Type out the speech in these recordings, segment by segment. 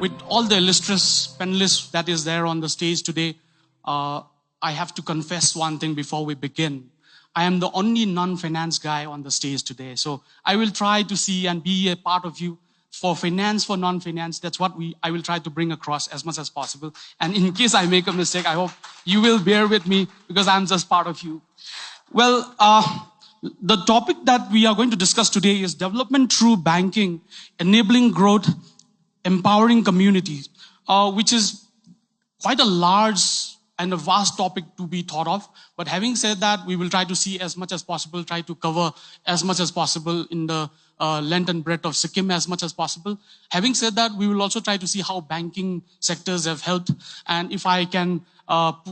with all the illustrious panelists that is there on the stage today, I have to confess one thing before we begin. I am the only non-finance guy on the stage today. So I will try to see and be a part of you for finance, for non-finance. That's what I will try to bring across as much as possible. And in case I make a mistake, I hope you will bear with me because I'm just part of you. Well, the topic that we are going to discuss today is development through banking, enabling growth, empowering communities, which is quite a large and a vast topic to be thought of. But having said that, we will try to see as much as possible, try to cover as much as possible in the length and breadth of Sikkim as much as possible. Having said that, we will also try to see how banking sectors have helped. And if I can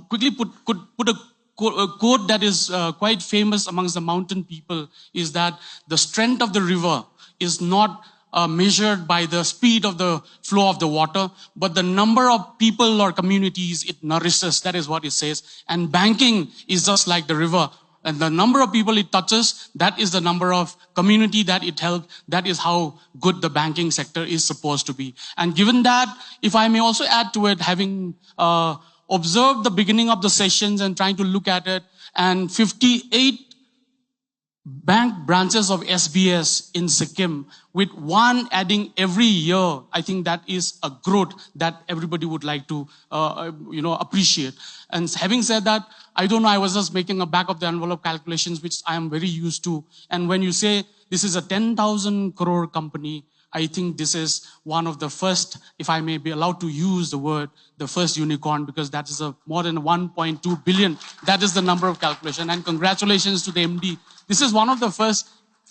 quickly put a quote that is quite famous amongst the mountain people is that the strength of the river is not measured by the speed of the flow of the water, but the number of people or communities it nourishes. That is what it says. And banking is just like the river. And the number of people it touches, that is the number of community that it helps. That is how good the banking sector is supposed to be. And given that, if I may also add to it, having observed the beginning of the sessions and trying to look at it, and 58 bank branches of SBS in Sikkim, with one adding every year, I think that is a growth that everybody would like to, appreciate. And having said that, I don't know, I was just making a back of the envelope calculations, which I am very used to. And when you say this is a 10,000 crore company, I think this is one of the first, if I may be allowed to use the word, the first unicorn, because that is more than 1.2 billion. That is the number of calculation. And congratulations to the MD. This is one of the first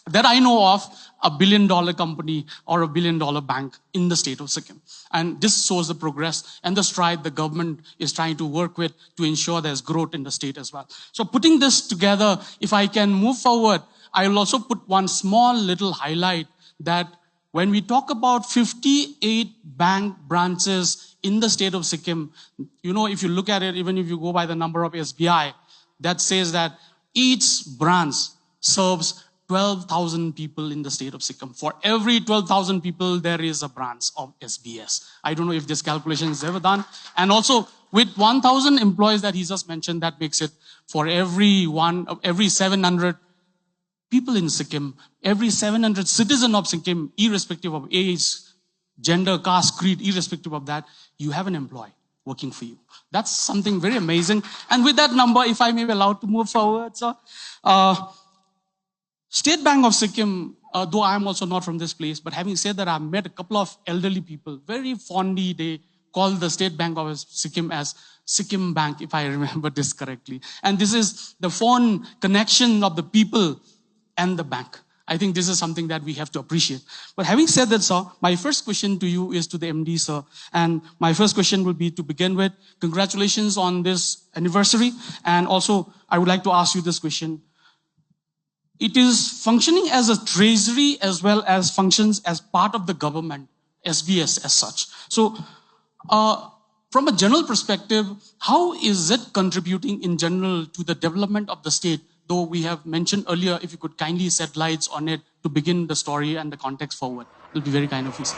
that I know of, $1 billion company or $1 billion bank in the state of Sikkim. And this shows the progress and the stride the government is trying to work with to ensure there's growth in the state as well. So putting this together, if I can move forward, I will also put one small little highlight that when we talk about 58 bank branches in the state of Sikkim, if you look at it, even if you go by the number of SBI, that says that each branch serves 12,000 people in the state of Sikkim. For every 12,000 people, there is a branch of SBS. I don't know if this calculation is ever done. And also, with 1,000 employees that he just mentioned, that makes it for every 700 people in Sikkim, every 700 citizen of Sikkim, irrespective of age, gender, caste, creed, irrespective of that, you have an employee working for you. That's something very amazing. And with that number, if I may be allowed to move forward, so, State Bank of Sikkim, though I'm also not from this place, but having said that, I've met a couple of elderly people, very fondly, they call the State Bank of Sikkim as Sikkim Bank, if I remember this correctly. And this is the fond connection of the people and the bank. I think this is something that we have to appreciate. But having said that, sir, my first question to you is to the MD, sir. And my first question will be to begin with, congratulations on this anniversary. And also, I would like to ask you this question. It is functioning as a treasury as well as functions as part of the government, SBS as such. So, from a general perspective, how is it contributing in general to the development of the state? Though we have mentioned earlier, if you could kindly set lights on it to begin the story and the context forward. It will be very kind of you, sir.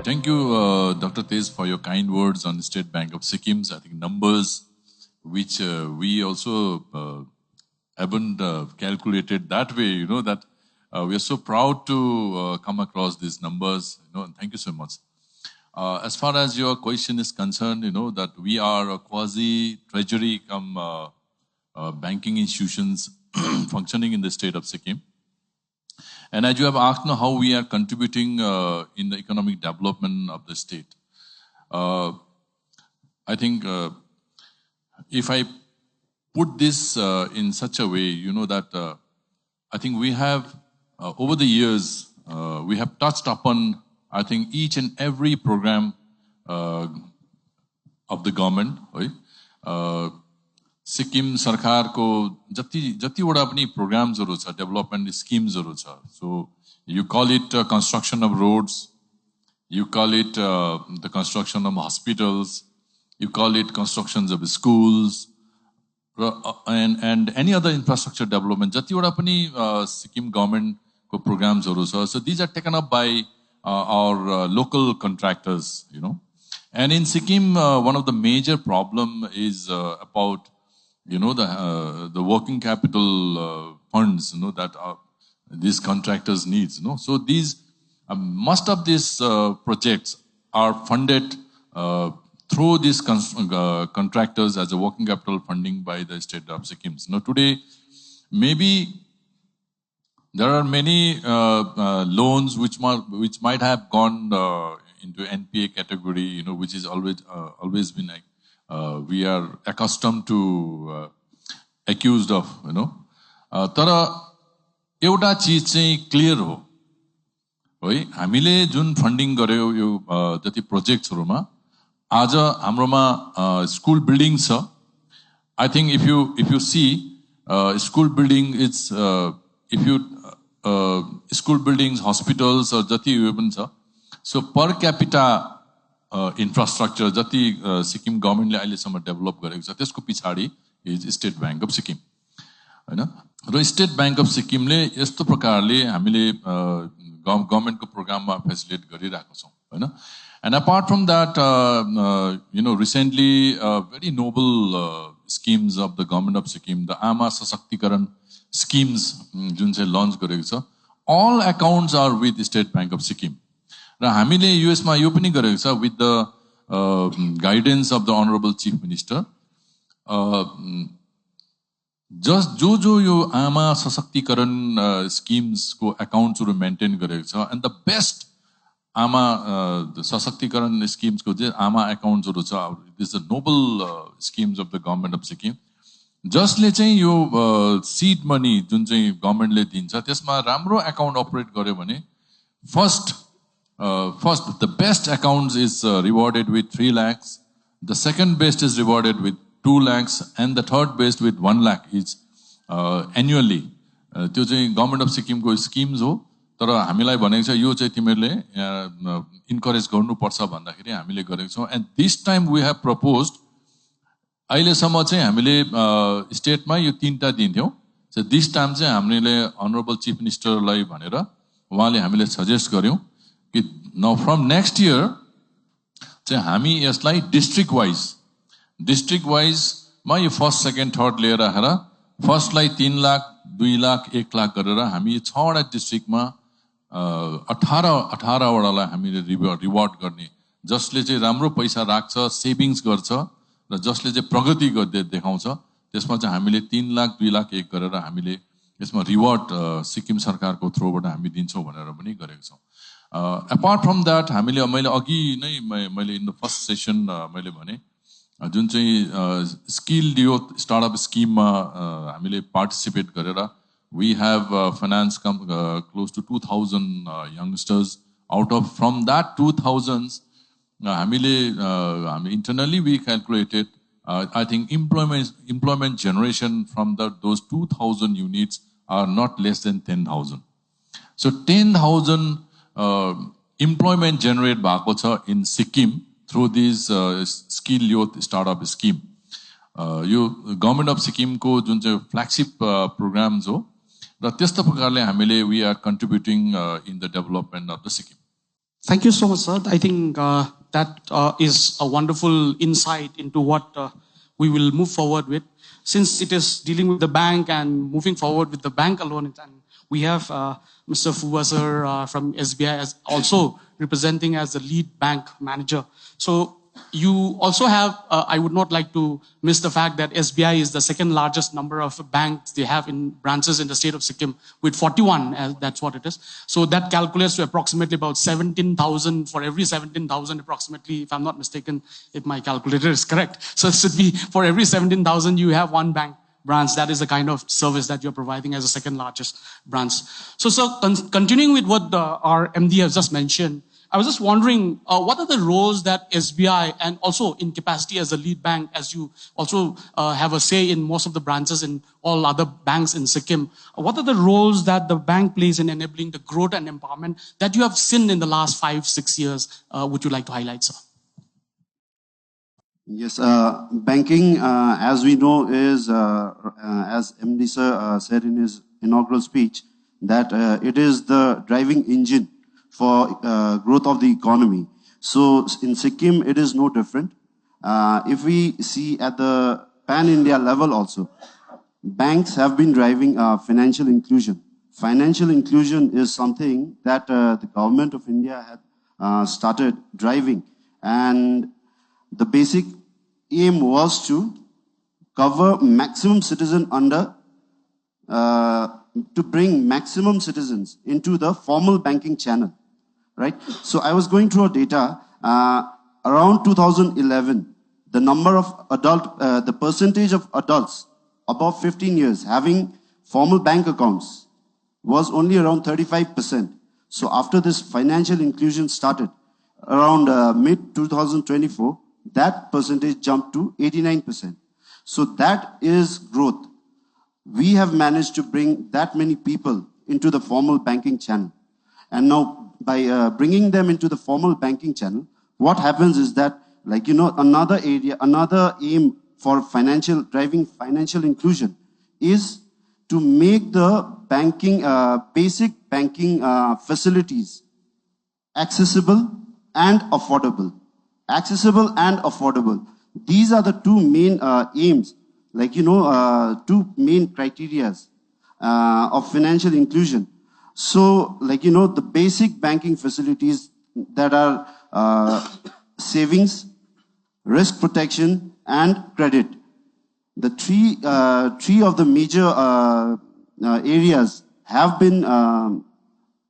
Thank you, Dr. Tej, for your kind words on the State Bank of Sikkim. I think numbers which we also haven't calculated that way, that we are so proud to come across these numbers, and thank you so much. As far as your question is concerned, that we are a quasi-treasury come banking institutions functioning in the state of Sikkim. And as you have asked now, how we are contributing in the economic development of the state. I think if I put this in such a way, that I think we have, over the years, we have touched upon, I think, each and every program of the government, right? Sikkim Sarkar ko jati vada अपनी programs जरूर छ, development schemes जरूर छ. So you call it construction of roads, you call it the construction of hospitals, You call it constructions of schools, and any other infrastructure development. Jatiwada pani Sikkim government ko programs haru cha. So these are taken up by our local contractors, And in Sikkim, one of the major problem is about, the working capital funds, that these contractors needs, So these, most of these projects are funded through these contractors as a working capital funding by the state of Sikkim. Today, maybe there are many loans which might have gone into NPA category, which is always been we are accustomed to accused of, Tara एउटा चीज चाहिँ clear हो है हामीले जुन funding गर्यो यो जति प्रोजेक्ट्सहरुमा आज हाम्रोमा स्कुल बिल्डिङ छ I think if you see school building, it's if you school buildings, hospitals or jati even cha. So per capita infrastructure jati Sikkim government le aile samma develop gareko cha त्यसको पिछाडी is State Bank of Sikkim. Hahn raw State Bank of Sikkim ले यस्तो प्रकारले हामीले government को प्रोग्राममा facilitate गरिरहेको छौं हैन. And apart from that, recently very noble schemes of the government of Sikkim, the Ama Sasaktikaran schemes, जुन चाहिँ launch गरेको छ, all accounts are with the State Bank of Sikkim. र हामीले US मा यो पनि गरेको छ with the guidance of the Honorable Chief Minister. Just जो यो आमा सशक्तिकरण schemes को accounts हरु maintain गरेको छ, and the best आमा सशक्तिकरण schemes को चाहिँ आमा accounts हरु छ. This is the noble schemes of the government of Sikkim. जसले चाहिँ यो seed money जुन चाहिँ government ले दिन्छ त्यसमा राम्रो account operate गर्यो भने first the best accounts is rewarded with 3 lakhs, the second best is rewarded with 2 lakhs, and the third best with 1 lakh is annually. त्यो चाहिँ government of Sikkim को schemes हो. तर हामीलाई भनेको छ यो चाहिँ तिमीहरुले encourage गर्नुपर्छ भन्दाखेरि हामीले गरेको छौं. And this time we have proposed अहिले सम्म चाहिँ हामीले स्टेट मा यो 3टा दिन्थ्यौ. So this time चाहिँ हामीले honorable chief minister लाई भनेर उहाँले हामीले सजेस्ट गर्यौं कि now from next year चाहिँ हामी यसलाई district wise मा यो first second third लिएर आएर first लाई 3 लाख 2 लाख 1 लाख गरेर हामी 6 वटा डिस्ट्रिक्ट मा 18 वटालाई हामीले रिवार्ड गर्ने, जसले चाहिँ राम्रो पैसा राख्छ, सेभिङ्स गर्छ र जसले चाहिँ प्रगति गर्दै देखाउँछ त्यसमा चाहिँ हामीले 3 लाख 2 लाख 1 गरेर हामीले यसमा रिवार्ड सिक्किम सरकारको थ्रुबाट हामी दिन्छौं भनेर पनि गरेको छौं. अपार्ट फ्रम दैट हामीले मैले अघि नै मैले इन द फर्स्ट सेसन मैले भने जुन चाहिँ स्किल युथ स्टार्टअप स्किममा हामीले पार्टिसिपेट गरेर we have financed close to 2,000 youngsters. Out of from that 2,000, internally we calculated, I think employment generation from those 2,000 units are not less than 10,000. So 10,000 employment generate bhako cha in Sikkim through this skill youth startup scheme. Yo government of Sikkim को जुन चाहिँ flagship programs हो र त्यस्तो प्रकारले हामीले we are contributing in the development of the Sikkim. Thank you so much, sir. I think that is a wonderful insight into what we will move forward with. Since it is dealing with the bank and moving forward with the bank alone, and we have Mr. Phurba sir from SBI as also representing as the lead bank manager. So you also have, I would not like to miss the fact that SBI is the second largest number of banks they have in branches in the state of Sikkim with 41, that's what it is. So that calculates to approximately about 17,000 for every 17,000 approximately, if I'm not mistaken, if my calculator is correct. So it should be for every 17,000 you have one bank branch. That is the kind of service that you're providing as the second largest branch. So continuing with what our MD has just mentioned, I was just wondering, what are the roles that SBI and also in capacity as a lead bank, as you also have a say in most of the branches in all other banks in Sikkim, what are the roles that the bank plays in enabling the growth and empowerment that you have seen in the last 5-6 years? Would you like to highlight, sir? Yes, banking, as we know, is, as MD sir said in his inaugural speech, that it is the driving engine for growth of the economy. So in Sikkim, it is no different. If we see at the pan-India level also, banks have been driving financial inclusion. Financial inclusion is something that the government of India had started driving, and the basic aim was to cover maximum citizen under, to bring maximum citizens into the formal banking channel, right? So I was going through our data, around 2011, the number of the percentage of adults above 15 years having formal bank accounts was only around 35%. So after this financial inclusion started, around mid-2024, that percentage jumped to 89%. So that is growth. We have managed to bring that many people into the formal banking channel. And now by bringing them into the formal banking channel, what happens is that, like, another area, another aim for driving financial inclusion is to make the banking, basic banking facilities accessible and affordable. Accessible and affordable. These are the two main aims, like, two main criterias of financial inclusion. So, like, the basic banking facilities that are savings, risk protection, and credit. The three of the major areas have been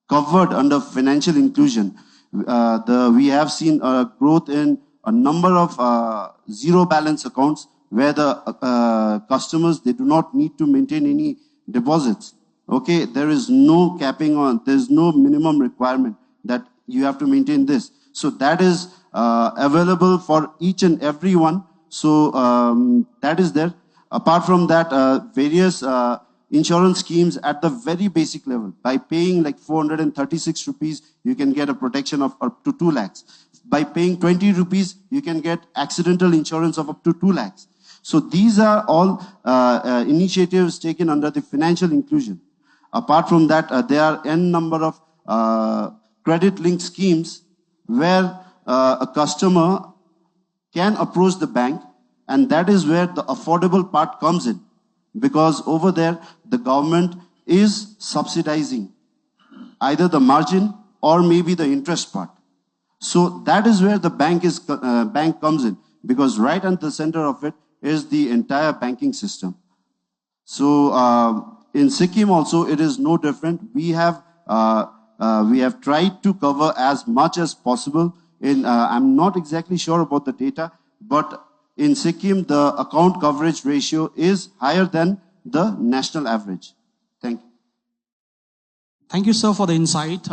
covered under financial inclusion. We have seen a growth in a number of zero balance accounts where the customers, they do not need to maintain any deposits. Okay, there is no capping on, there's no minimum requirement that you have to maintain this. So that is available for each and every one. So that is there. Apart from that, various insurance schemes at the very basic level. By paying like 436 rupees, you can get a protection of up to 2 lakhs. By paying 20 rupees, you can get accidental insurance of up to 2 lakhs. So these are all initiatives taken under the financial inclusion. Apart from that, there are n number of credit-linked schemes where a customer can approach the bank, and that is where the affordable part comes in. Because over there, the government is subsidizing either the margin or maybe the interest part. So that is where the bank comes in, because right at the center of it is the entire banking system. So in Sikkim also, it is no different. We have tried to cover as much as possible. I'm not exactly sure about the data, but in Sikkim, the account coverage ratio is higher than the national average. Thank you. Thank you, sir, for the insight.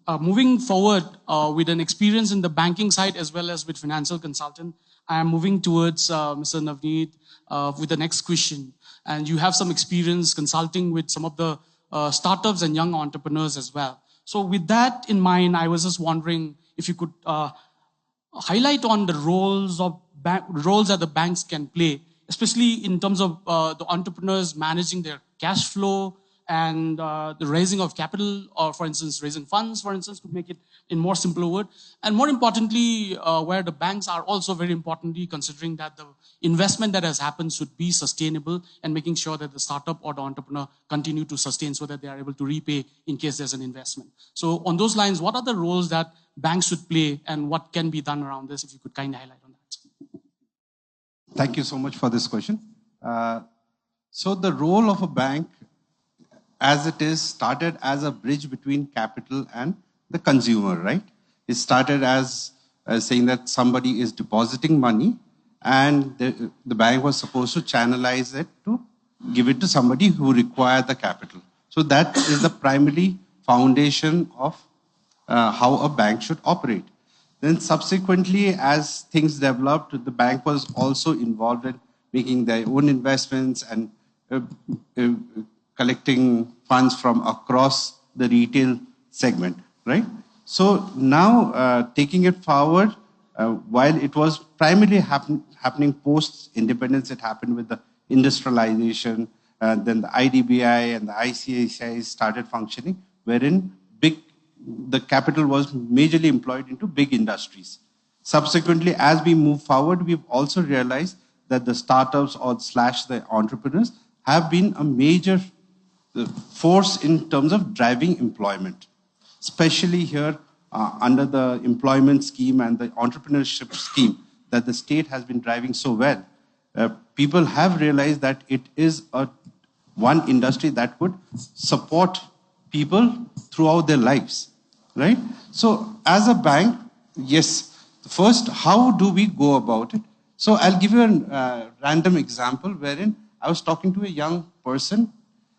Moving forward with an experience in the banking side as well as with financial consultant, I am moving towards Mr. Navneet with the next question. And you have some experience consulting with some of the startups and young entrepreneurs as well. So with that in mind, I was just wondering if you could highlight on the roles that the banks can play, especially in terms of the entrepreneurs managing their cash flow and the raising of capital, or for instance, raising funds, for instance, to make it in more simpler word. And more importantly, where the banks are also very importantly considering that the investment that has happened should be sustainable and making sure that the startup or the entrepreneur continue to sustain so that they are able to repay in case there's an investment. So on those lines, what are the roles that banks should play and what can be done around this, if you could kindly highlight on that? Thank you so much for this question. So the role of a bank, as it is, started as a bridge between capital and the consumer, right? It started as saying that somebody is depositing money and the bank was supposed to channelize it to give it to somebody who required the capital. So that is the primary foundation of how a bank should operate. Then subsequently, as things developed, the bank was also involved in making their own investments and collecting funds from across the retail segment, right? So now, taking it forward, while it was primarily happening post-independence, it happened with the industrialization, then the IDBI and the ICICI started functioning, wherein the capital was majorly employed into big industries. Subsequently, as we move forward, we've also realized that the startups or / the entrepreneurs have been a major force in terms of driving employment, especially here under the employment scheme and the entrepreneurship scheme that the state has been driving so well. People have realized that it is one industry that would support people throughout their lives, right? So as a bank, yes, first, how do we go about it? So I'll give you a random example wherein I was talking to a young person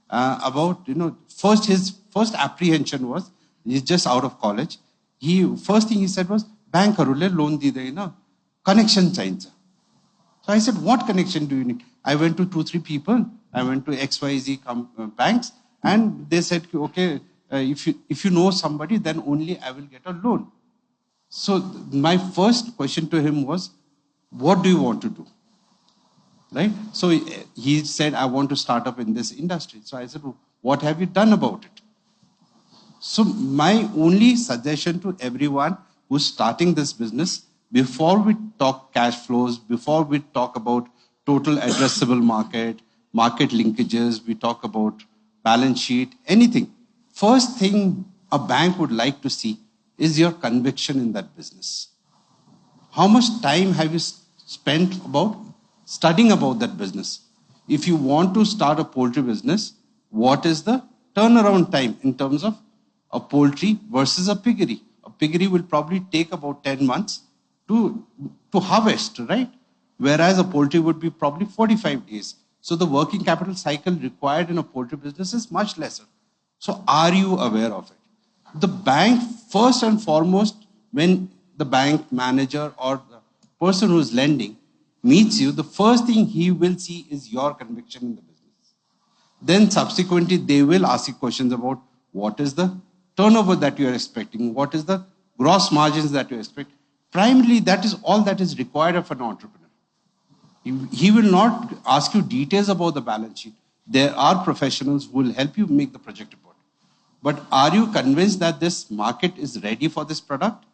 about, his first apprehension was, he's just out of college. First thing he said was, bank karule loan di de na, connection chahincha. So I said, what connection do you need? I went to 2-3 people. I went to XYZ banks, and they said, okay, if you know somebody, then only I will get a loan. So my first question to him was, what do you want to do? Right? So he said, I want to start up in this industry. So I said, what have you done about it? So my only suggestion to everyone who's starting this business, before we talk cash flows, before we talk about total addressable market linkages, we talk about balance sheet, anything. First thing a bank would like to see is your conviction in that business. How much time have you spent about studying about that business? If you want to start a poultry business, what is the turnaround time in terms of a poultry versus a piggery? A piggery will probably take about 10 months to harvest, right? Whereas a poultry would be probably 45 days. So the working capital cycle required in a poultry business is much lesser. So are you aware of it? The bank, first and foremost, when the bank manager or the person who is lending meets you, the first thing he will see is your conviction in the business. Then subsequently, they will ask you questions about what is the turnover that you are expecting, what is the gross margins that you expect. Primarily, that is all that is required of an entrepreneur. He will not ask you details about the balance sheet. There are professionals who will help you make the project report. But are you convinced that this market is ready for this product?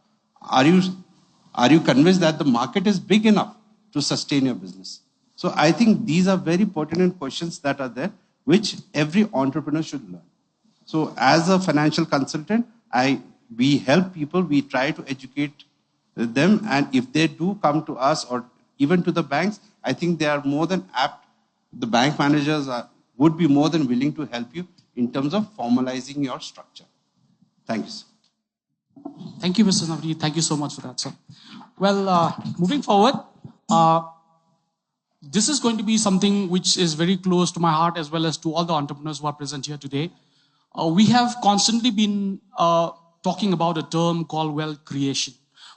Are you convinced that the market is big enough to sustain your business? So I think these are very pertinent questions that are there, which every entrepreneur should learn. So as a financial consultant, we help people, we try to educate them, and if they do come to us or even to the banks, I think they are more than apt. The bank managers would be more than willing to help you in terms of formalizing your structure. Thank you, sir. Thank you, Mr. Navneet. Thank you so much for that, sir. Well, moving forward, this is going to be something which is very close to my heart as well as to all the entrepreneurs who are present here today. We have constantly been talking about a term called wealth creation.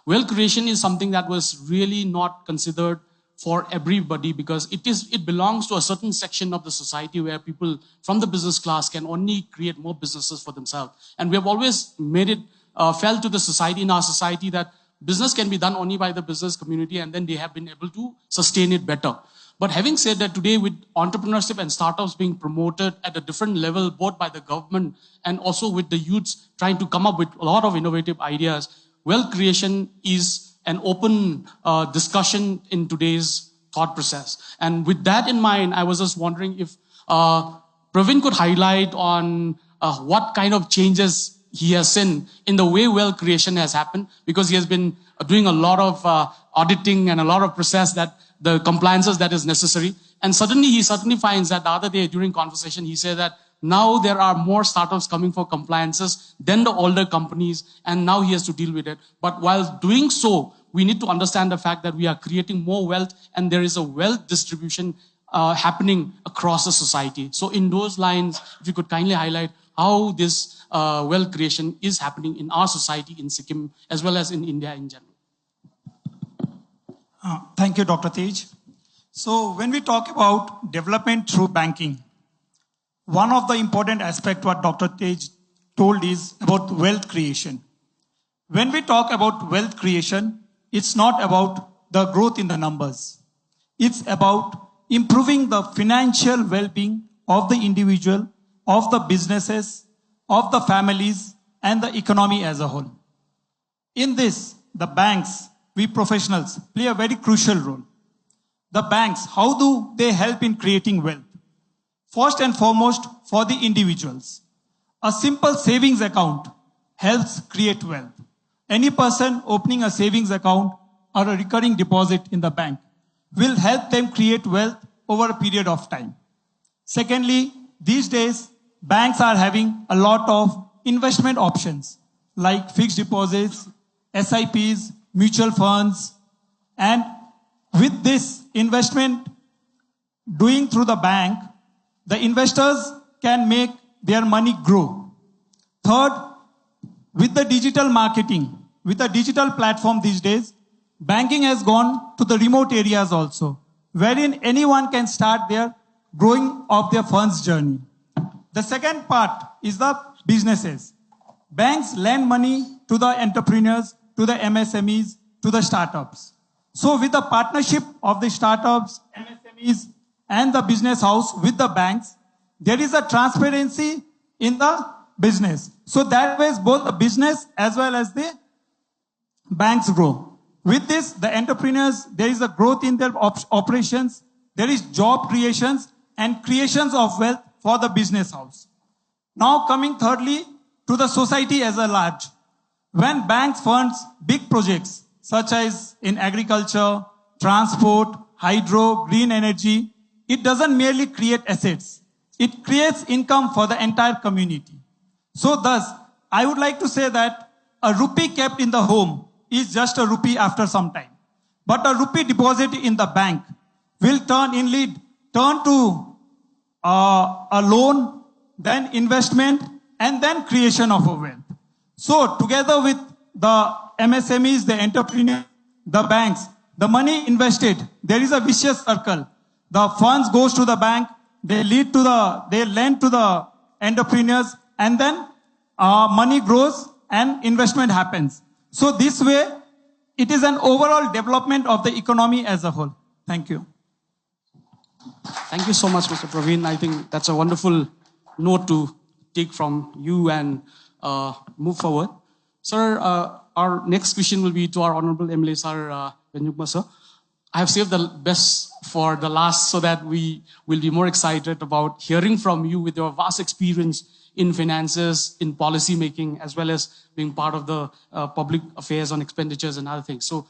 Wealth creation is something that was really not considered for everybody because it belongs to a certain section of the society where people from the business class can only create more businesses for themselves. And we have always made it felt to the society, in our society, that business can be done only by the business community, and then they have been able to sustain it better. But having said that, today with entrepreneurship and startups being promoted at a different level, both by the government and also with the youths trying to come up with a lot of innovative ideas, wealth creation is an open discussion in today's thought process. And with that in mind, I was just wondering if Pravin could highlight on what kind of changes he has seen in the way wealth creation has happened, because he has been doing a lot of auditing and a lot of process that the compliances that is necessary. And suddenly he finds that the other day during conversation, he said that now there are more startups coming for compliances than the older companies, and now he has to deal with it. But while doing so, we need to understand the fact that we are creating more wealth, and there is a wealth distribution happening across the society. So in those lines, if you could kindly highlight how this wealth creation is happening in our society in Sikkim, as well as in India in general. Thank you, Dr. Tej. So when we talk about development through banking, one of the important aspects what Dr. Tej told is about wealth creation. When we talk about wealth creation, it's not about the growth in the numbers. It's about improving the financial well-being of the individual, of the businesses, of the families, and the economy as a whole. In this, the banks, we professionals, play a very crucial role. The banks, how do they help in creating wealth? First and foremost, for the individuals. A simple savings account helps create wealth. Any person opening a savings account or a recurring deposit in the bank will help them create wealth over a period of time. Secondly, these days, banks are having a lot of investment options like fixed deposits, SIPs, mutual funds, and with this investment doing through the bank, the investors can make their money grow. Third, with the digital marketing, with the digital platform these days, banking has gone to the remote areas also, wherein anyone can start their growing of their funds journey. The second part is the businesses. Banks lend money to the entrepreneurs, to the MSMEs, to the startups. So with the partnership of the startups, MSMEs, and the business house with the banks, there is a transparency in the business. So that way, both the business as well as the banks grow. With this, the entrepreneurs, there is a growth in their operations, there is job creations and creations of wealth for the business house. Now coming thirdly to the society as a large. When banks funds big projects such as in agriculture, transport, hydro, green energy, it doesn't merely create assets. It creates income for the entire community. So thus, I would like to say that a rupee kept in the home is just a rupee after some time. But a rupee deposit in the bank will turn to a loan, then investment, and then creation of a wealth. So together with the MSMEs, the entrepreneurs, the banks, the money invested, there is a vicious circle. The funds goes to the bank, they lend to the entrepreneurs, and then money grows and investment happens. So this way, it is an overall development of the economy as a whole. Thank you. Thank you so much, Mr. Pravin. I think that's a wonderful note to take from you and move forward. Sir, our next question will be to our Honorable MLA, Sir Venyukma, sir. I have saved the best for the last so that we will be more excited about hearing from you with your vast experience in finances, in policy making, as well as being part of the public affairs on expenditures and other things. So,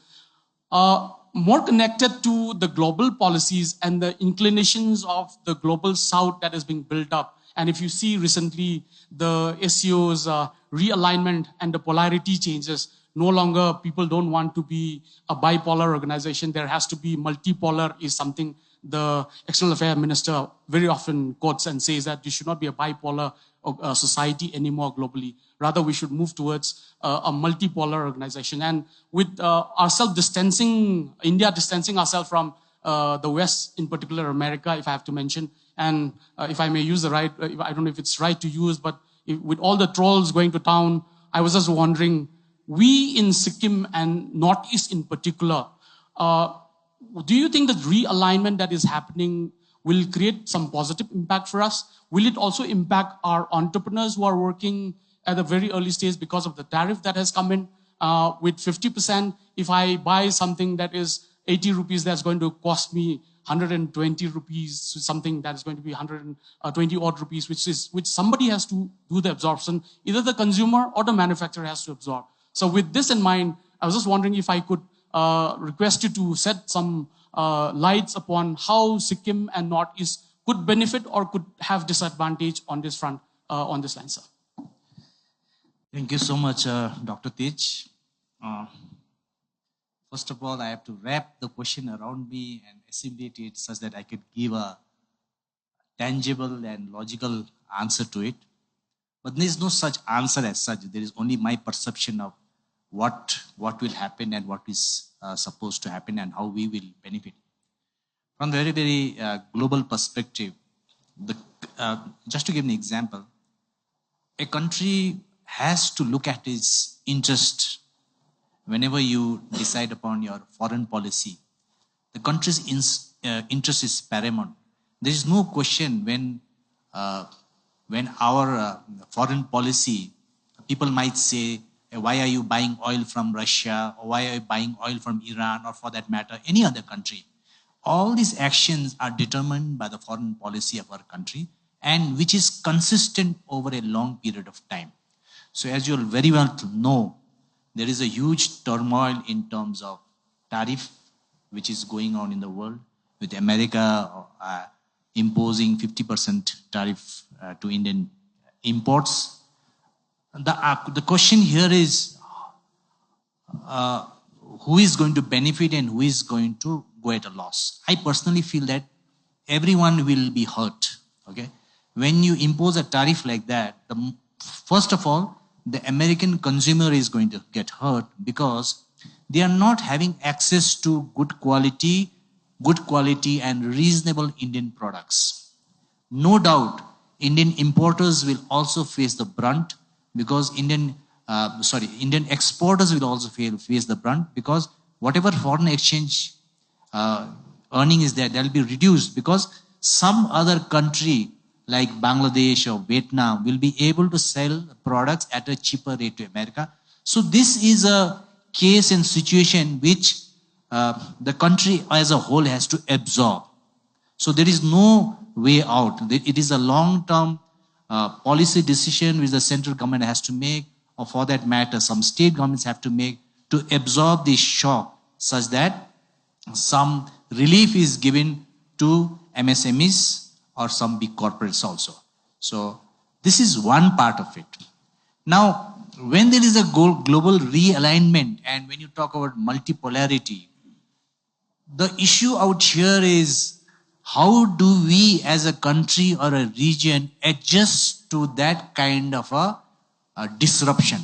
more connected to the global policies and the inclinations of the global south that is being built up. And if you see recently the SEO's realignment and the polarity changes, no longer people don't want to be a bipolar organization. There has to be multipolar is something the External Affairs Minister very often quotes and says that you should not be a bipolar society anymore globally. Rather, we should move towards a multipolar organization. And with ourselves distancing, India distancing ourselves from the West, in particular America, if I have to mention, and if I may use the right, I don't know if it's right to use, but with all the trolls going to town, I was just wondering, we in Sikkim and Northeast in particular, do you think that realignment that is happening will create some positive impact for us? Will it also impact our entrepreneurs who are working at a very early stage because of the tariff that has come in with 50%? If I buy something that is 80 rupees, that's going to cost me 120 rupees, something that is going to be 120 odd rupees, which somebody has to do the absorption. Either the consumer or the manufacturer has to absorb. So with this in mind, I was just wondering if I could request you to set some lights upon how Sikkim and Northeast could benefit or could have disadvantage on this front, on this line, sir. Thank you so much, Dr. Tej. First of all, I have to wrap the question around me and assimilate it such that I could give a tangible and logical answer to it. But there is no such answer as such. There is only my perception of what will happen and what is supposed to happen and how we will benefit. From a very, very global perspective, just to give an example, a country has to look at its interest whenever you decide upon your foreign policy, the country's interest is paramount. There is no question when our foreign policy, people might say, why are you buying oil from Russia, or why are you buying oil from Iran, or for that matter, any other country? All these actions are determined by the foreign policy of our country, and which is consistent over a long period of time. So as you'll very well know, there is a huge turmoil in terms of tariff, which is going on in the world, with America imposing 50% tariff to Indian imports. The question here is, who is going to benefit and who is going to go at a loss? I personally feel that everyone will be hurt. Okay, when you impose a tariff like that, first of all, the American consumer is going to get hurt because they are not having access to good quality and reasonable Indian products. No doubt, Indian importers will also face the brunt because Indian exporters will also face the brunt because whatever foreign exchange earning is there, that will be reduced because some other country like Bangladesh or Vietnam will be able to sell products at a cheaper rate to America. So this is a case and situation which the country as a whole has to absorb. So there is no way out. It is a long-term policy decision which the central government has to make, or for that matter, some state governments have to make to absorb this shock such that some relief is given to MSMEs or some big corporates also. So this is one part of it. Now, when there is a global realignment and when you talk about multipolarity, the issue out here is how do we as a country or a region adjust to that kind of a disruption?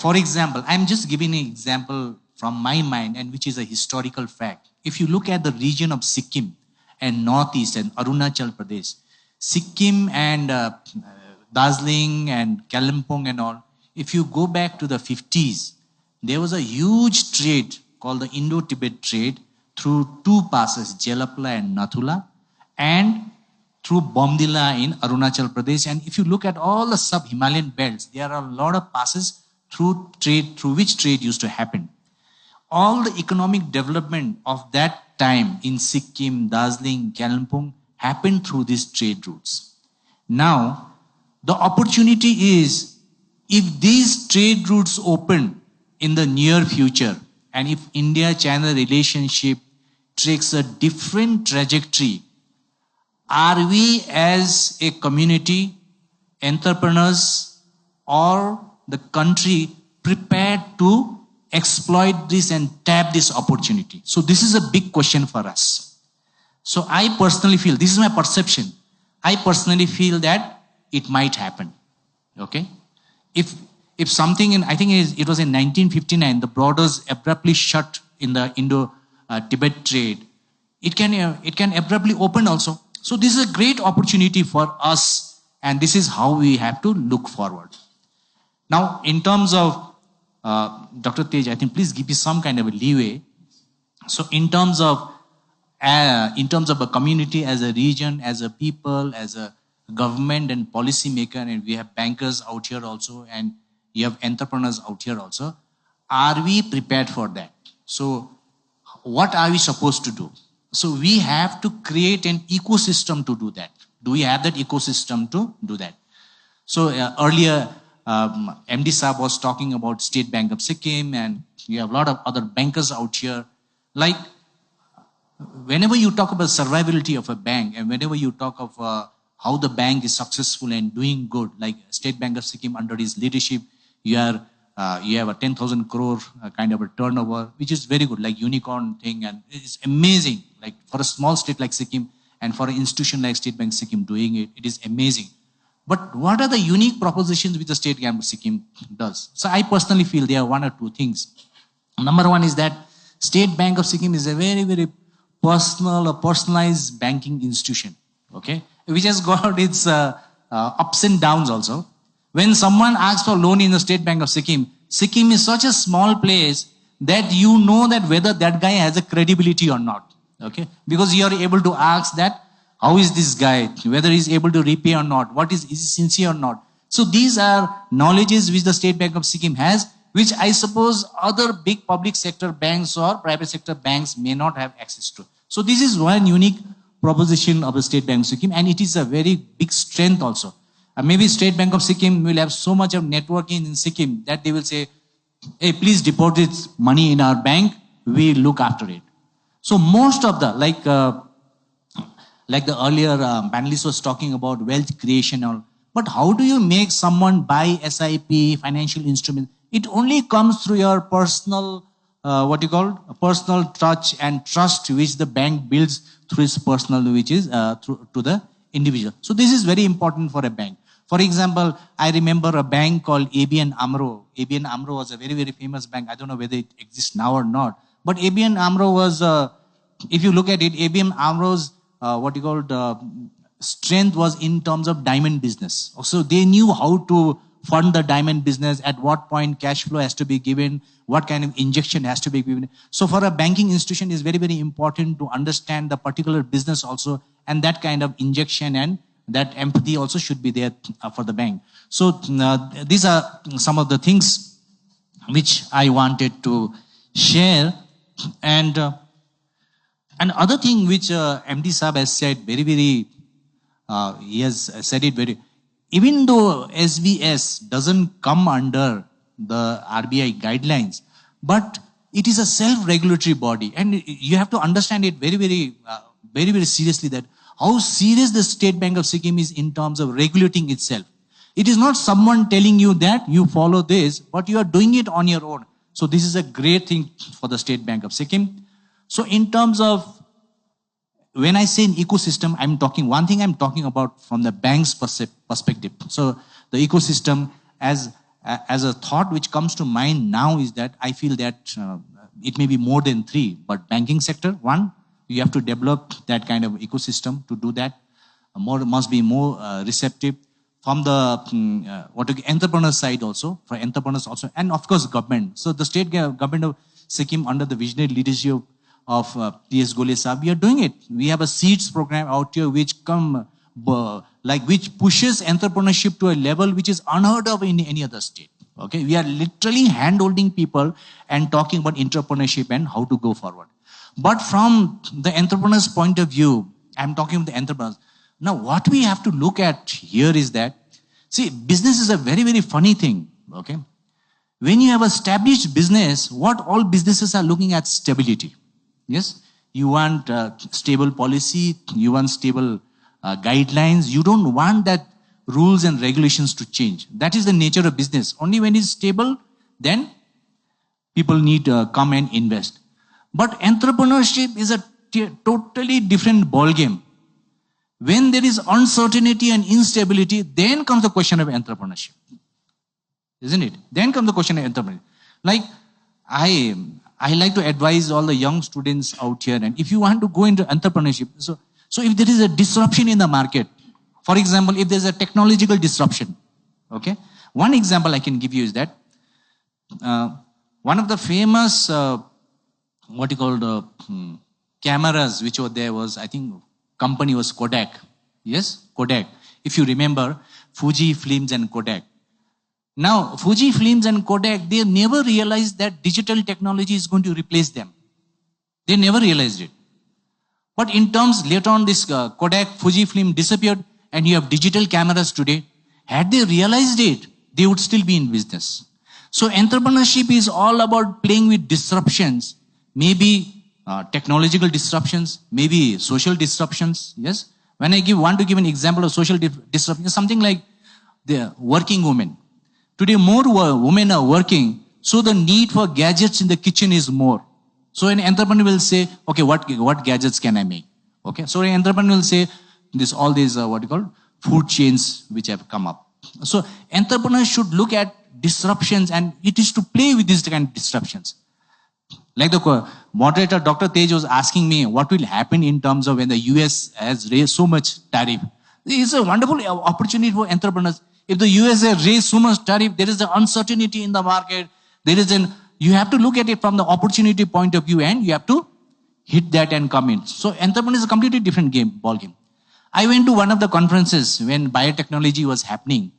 For example, I'm just giving an example from my mind and which is a historical fact. If you look at the region of Sikkim and Northeast and Arunachal Pradesh, Sikkim and Darjeeling and Kalimpong and all, if you go back to the 50s, there was a huge trade called the Indo-Tibet trade through two passes, Jelapla and Nathula, and through Bomdila in Arunachal Pradesh. And if you look at all the sub-Himalayan belts, there are a lot of passes through which trade used to happen. All the economic development of that time in Sikkim, Darjeeling, Kalimpong happened through these trade routes. Now, the opportunity is, if these trade routes open in the near future, and if India-China relationship takes a different trajectory, are we as a community, entrepreneurs, or the country prepared to exploit this and tap this opportunity? So this is a big question for us. So I personally feel, this is my perception, I personally feel that it might happen. Okay? If something in, I think it was in 1959, the borders abruptly shut in the Indo-Tibet trade, it can abruptly open also. So this is a great opportunity for us, and this is how we have to look forward. Now, in terms of Dr. Tej, I think please give me some kind of a leeway. So in terms of a community, as a region, as a people, as a government and policy maker, and we have bankers out here also, and you have entrepreneurs out here also, are we prepared for that? So what are we supposed to do? So we have to create an ecosystem to do that. Do we have that ecosystem to do that? So earlier, MD Saab was talking about State Bank of Sikkim, and you have a lot of other bankers out here. Like, whenever you talk about survivability of a bank, and whenever you talk of how the bank is successful and doing good, like State Bank of Sikkim under his leadership, you have a 10,000 crore kind of a turnover, which is very good, like unicorn thing, and it's amazing. Like for a small state like Sikkim, and for an institution like State Bank Sikkim doing it, it is amazing. But what are the unique propositions which the State Bank of Sikkim does? So I personally feel there are one or two things. Number one is that State Bank of Sikkim is a very, very personal or personalized banking institution, okay, which has got its ups and downs also. When someone asks for loan in the State Bank of Sikkim, Sikkim is such a small place that you know that whether that guy has a credibility or not. Okay? Because you are able to ask that, how is this guy? Whether he's able to repay or not? Is he sincere or not? So these are knowledges which the State Bank of Sikkim has, which I suppose other big public sector banks or private sector banks may not have access to. So this is one unique proposition of the State Bank of Sikkim, and it is a very big strength also. Maybe State Bank of Sikkim will have so much of networking in Sikkim that they will say, hey, please deposit money in our bank, we look after it. So most of the, like the earlier panelist was talking about wealth creation, but how do you make someone buy SIP, financial instrument? It only comes through your personal, personal touch and trust which the bank builds through its personal, which is to the individual. So this is very important for a bank. For example, I remember a bank called ABN AMRO. ABN AMRO was a very, very famous bank. I don't know whether it exists now or not. But ABN AMRO was, if you look at it, ABN AMRO's strength was in terms of diamond business. So they knew how to fund the diamond business, at what point cash flow has to be given, what kind of injection has to be given. So for a banking institution, it's very, very important to understand the particular business also, and that kind of injection and that empathy also should be there for the bank. So these are some of the things which I wanted to share. And other thing which MD Saab has said very, very, he has said it very, even though SBS doesn't come under the RBI guidelines, but it is a self-regulatory body. And you have to understand it very, very, very seriously, that how serious the State Bank of Sikkim is in terms of regulating itself. It is not someone telling you that you follow this, but you are doing it on your own. So this is a great thing for the State Bank of Sikkim. So in terms of, when I say an ecosystem, I'm talking about from the bank's perspective. So the ecosystem as a thought which comes to mind now is that I feel that it may be more than three, but banking sector, one, you have to develop that kind of ecosystem. To do that, must be more receptive from the entrepreneur side also, for entrepreneurs also, and of course government. So the state government of Sikkim under the visionary leadership of T.S. Gole Saab, we are doing it. We have a seeds program out here which which pushes entrepreneurship to a level which is unheard of in any other state. Okay, we are literally hand-holding people and talking about entrepreneurship and how to go forward. But from the entrepreneur's point of view, I'm talking about the entrepreneurs. Now, what we have to look at here is that, see, business is a very, very funny thing. Okay, when you have established business, what all businesses are looking at? Stability. Yes, you want stable policy, you want stable guidelines. You don't want that rules and regulations to change. That is the nature of business. Only when it's stable, then people need to come and invest. But entrepreneurship is a totally different ballgame. When there is uncertainty and instability, then comes the question of entrepreneurship. Isn't it? Then comes the question of entrepreneurship. Like, I like to advise all the young students out here, and if you want to go into entrepreneurship, so if there is a disruption in the market, for example, if there's a technological disruption, okay, one example I can give you is that one of the famous cameras which were there was, I think, company was Kodak. Yes, Kodak. If you remember, Fuji Films and Kodak. Now, Fuji Films and Kodak, they never realized that digital technology is going to replace them. They never realized it. But in terms, later on, this Kodak, Fuji Film disappeared, and you have digital cameras today. Had they realized it, they would still be in business. So entrepreneurship is all about playing with disruptions, maybe technological disruptions, maybe social disruptions. Yes. When I want to give an example of social disruption, something like the working women. Today, more women are working, so the need for gadgets in the kitchen is more. So an entrepreneur will say, okay, what gadgets can I make? Okay, so an entrepreneur will say, all these food chains which have come up. So entrepreneurs should look at disruptions, and it is to play with these kind of disruptions. Like the moderator, Dr. Tej, was asking me what will happen in terms of when the US has raised so much tariff. It's a wonderful opportunity for entrepreneurs. If the US has raised so much tariff, there is the uncertainty in the market. You have to look at it from the opportunity point of view and you have to hit that and come in. So entrepreneur is a completely different ball game. I went to one of the conferences when biotechnology was happening.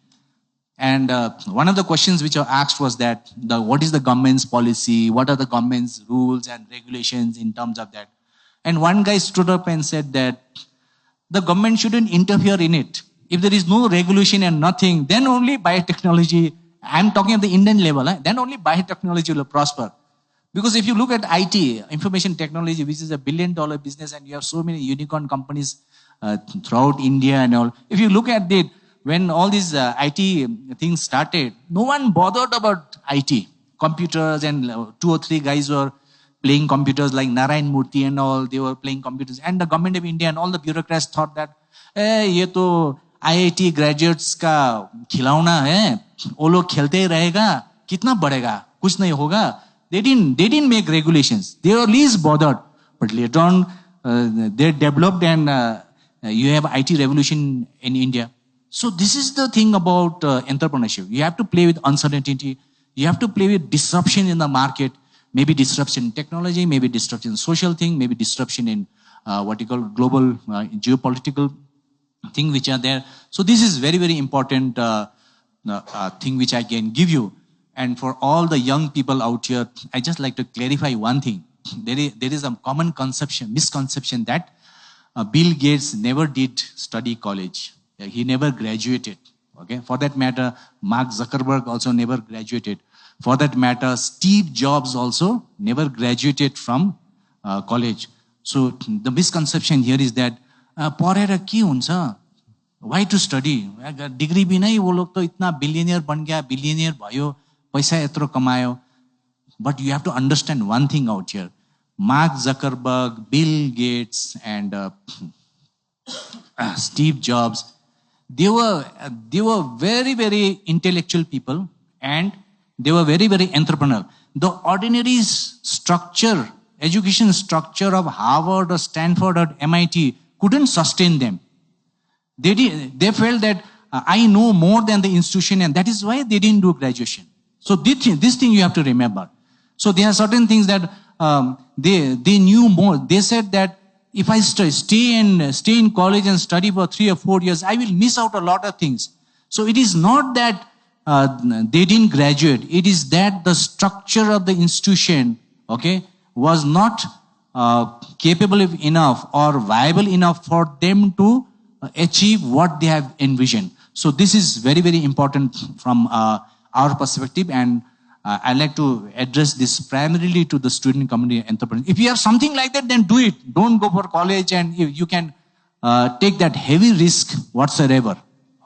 And one of the questions which I asked was that, what is the government's policy? What are the government's rules and regulations in terms of that? And one guy stood up and said that the government shouldn't interfere in it. If there is no regulation and nothing, then only biotechnology, I'm talking at the Indian level, then only biotechnology will prosper. Because if you look at IT, information technology, which is $1 billion business, and you have so many unicorn companies throughout India and all. If you look at it, when all these IT things started, no one bothered about IT. Computers and 2 or 3 guys were playing computers like Narayan Murthy and all. They were playing computers. And the government of India and all the bureaucrats thought that, ye to IIT graduates ka खिलौना है, वो लोग खेलते ही रहेगा, कितना बढ़ेगा, कुछ नहीं होगा. They didn't make regulations. They were least bothered. But later on, they developed and you have IT revolution in India. So this is the thing about entrepreneurship. You have to play with uncertainty. You have to play with disruption in the market. Maybe disruption in technology, maybe disruption in social thing, maybe disruption in what you call global geopolitical thing which are there. So this is very, very important thing which I can give you. And for all the young people out here, I just like to clarify one thing. There is a common misconception that Bill Gates never did study college. He never graduated. Okay. For that matter, Mark Zuckerberg also never graduated. For that matter, Steve Jobs also never graduated from college. So the misconception here is that पढेर के हुन्छ? Why to study? Degree बिनै वो लोग तो इतना billionaire बन गया, billionaire भयो, पैसा यत्रो कमायो. But you have to understand one thing out here. Mark Zuckerberg, Bill Gates, and Steve Jobs, they were very, very intellectual people, and they were very, very entrepreneurial. The ordinary structure, education structure of Harvard or Stanford or MIT couldn't sustain them. They felt that I know more than the institution, and that is why they didn't do graduation. So this thing you have to remember. So there are certain things that they knew more. They said that if I stay in college and study for 3 or 4 years, I will miss out a lot of things. So it is not that they didn't graduate. It is that the structure of the institution, okay, was not capable enough or viable enough for them to achieve what they have envisioned. So this is very, very important from our perspective, and I like to address this primarily to the student community entrepreneurs. If you have something like that, then do it. Don't go for college, and you can take that heavy risk whatsoever.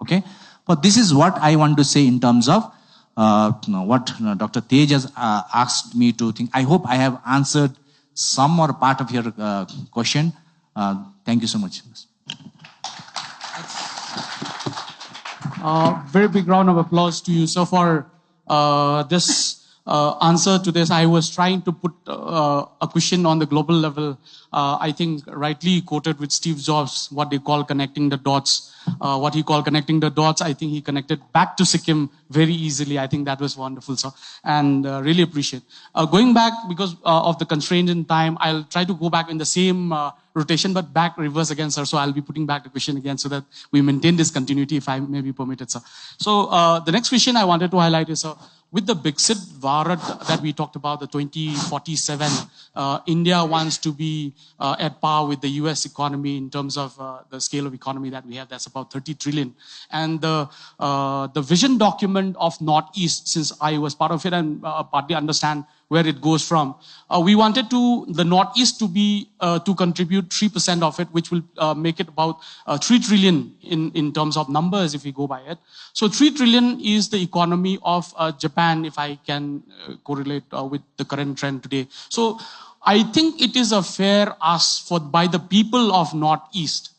Okay? But this is what I want to say in terms of what Dr. Tej has asked me to think. I hope I have answered some or part of your question. Thank you so much. Very big round of applause to you. So for this answer to this, I was trying to put a question on the global level. I think rightly quoted with Steve Jobs, what they call connecting the dots. What he called connecting the dots, I think he connected back to Sikkim very easily. I think that was wonderful, sir. And really appreciate. Going back, because of the constraint in time, I'll try to go back in the same rotation, but back reverse again, sir. So I'll be putting back the question again so that we maintain this continuity, if I may be permitted, sir. So the next question I wanted to highlight is, with the Biksit Bharat that we talked about, the 2047, India wants to be at par with the US economy in terms of the scale of economy that we have. That's about 30 trillion. And the vision document of Northeast, since I was part of it and partly understand where it goes from, we wanted the Northeast to be to contribute 3% of it, which will make it about 3 trillion in terms of numbers if we go by it. So 3 trillion is the economy of Japan, if I can correlate with the current trend today. So I think it is a fair ask by the people of Northeast.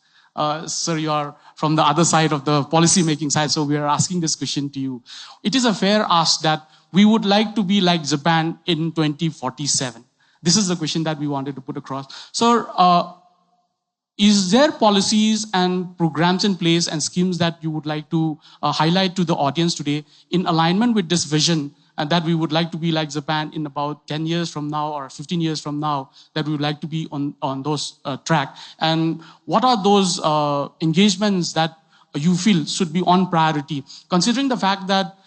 Sir, you are from the other side of the policy making side, so we are asking this question to you. It is a fair ask that we would like to be like Japan in 2047. This is the question that we wanted to put across. Sir, is there policies and programs in place and schemes that you would like to highlight to the audience today in alignment with this vision and that we would like to be like Japan in about 10 years from now or 15 years from now, that we would like to be on those track? And what are those engagements that you feel should be on priority, considering the fact that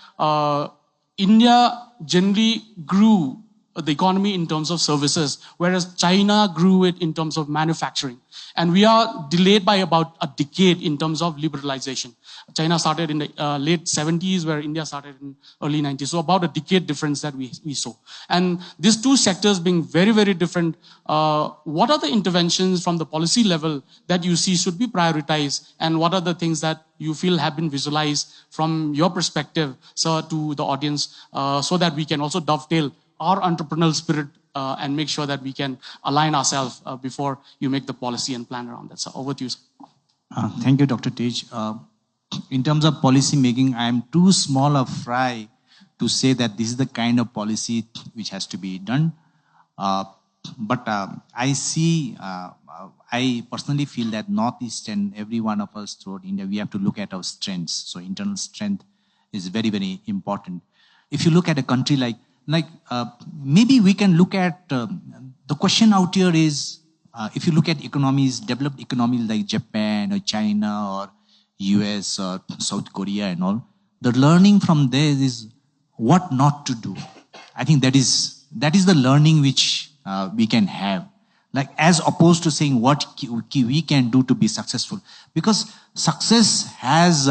India generally grew the economy in terms of services, whereas China grew it in terms of manufacturing. And we are delayed by about a decade in terms of liberalization. China started in the late 70s, where India started in early 90s. So about a decade difference that we saw. And these two sectors being very, very different, what are the interventions from the policy level that you see should be prioritized? And what are the things that you feel have been visualized from your perspective, sir, to the audience, so that we can also dovetail our entrepreneurial spirit and make sure that we can align ourselves before you make the policy and plan around that. So over to you, sir. Thank you, Dr. Tej. In terms of policy making, I am too small a fry to say that this is the kind of policy which has to be done. But I see, I personally feel that Northeast and every one of us throughout India, we have to look at our strengths. So internal strength is very, very important. If you look at a country like maybe we can look at, the question out here is, if you look at economies, developed economies like Japan or China or US or South Korea and all, the learning from there is what not to do. I think that is the learning which we can have. Like, as opposed to saying what we can do to be successful. Because success has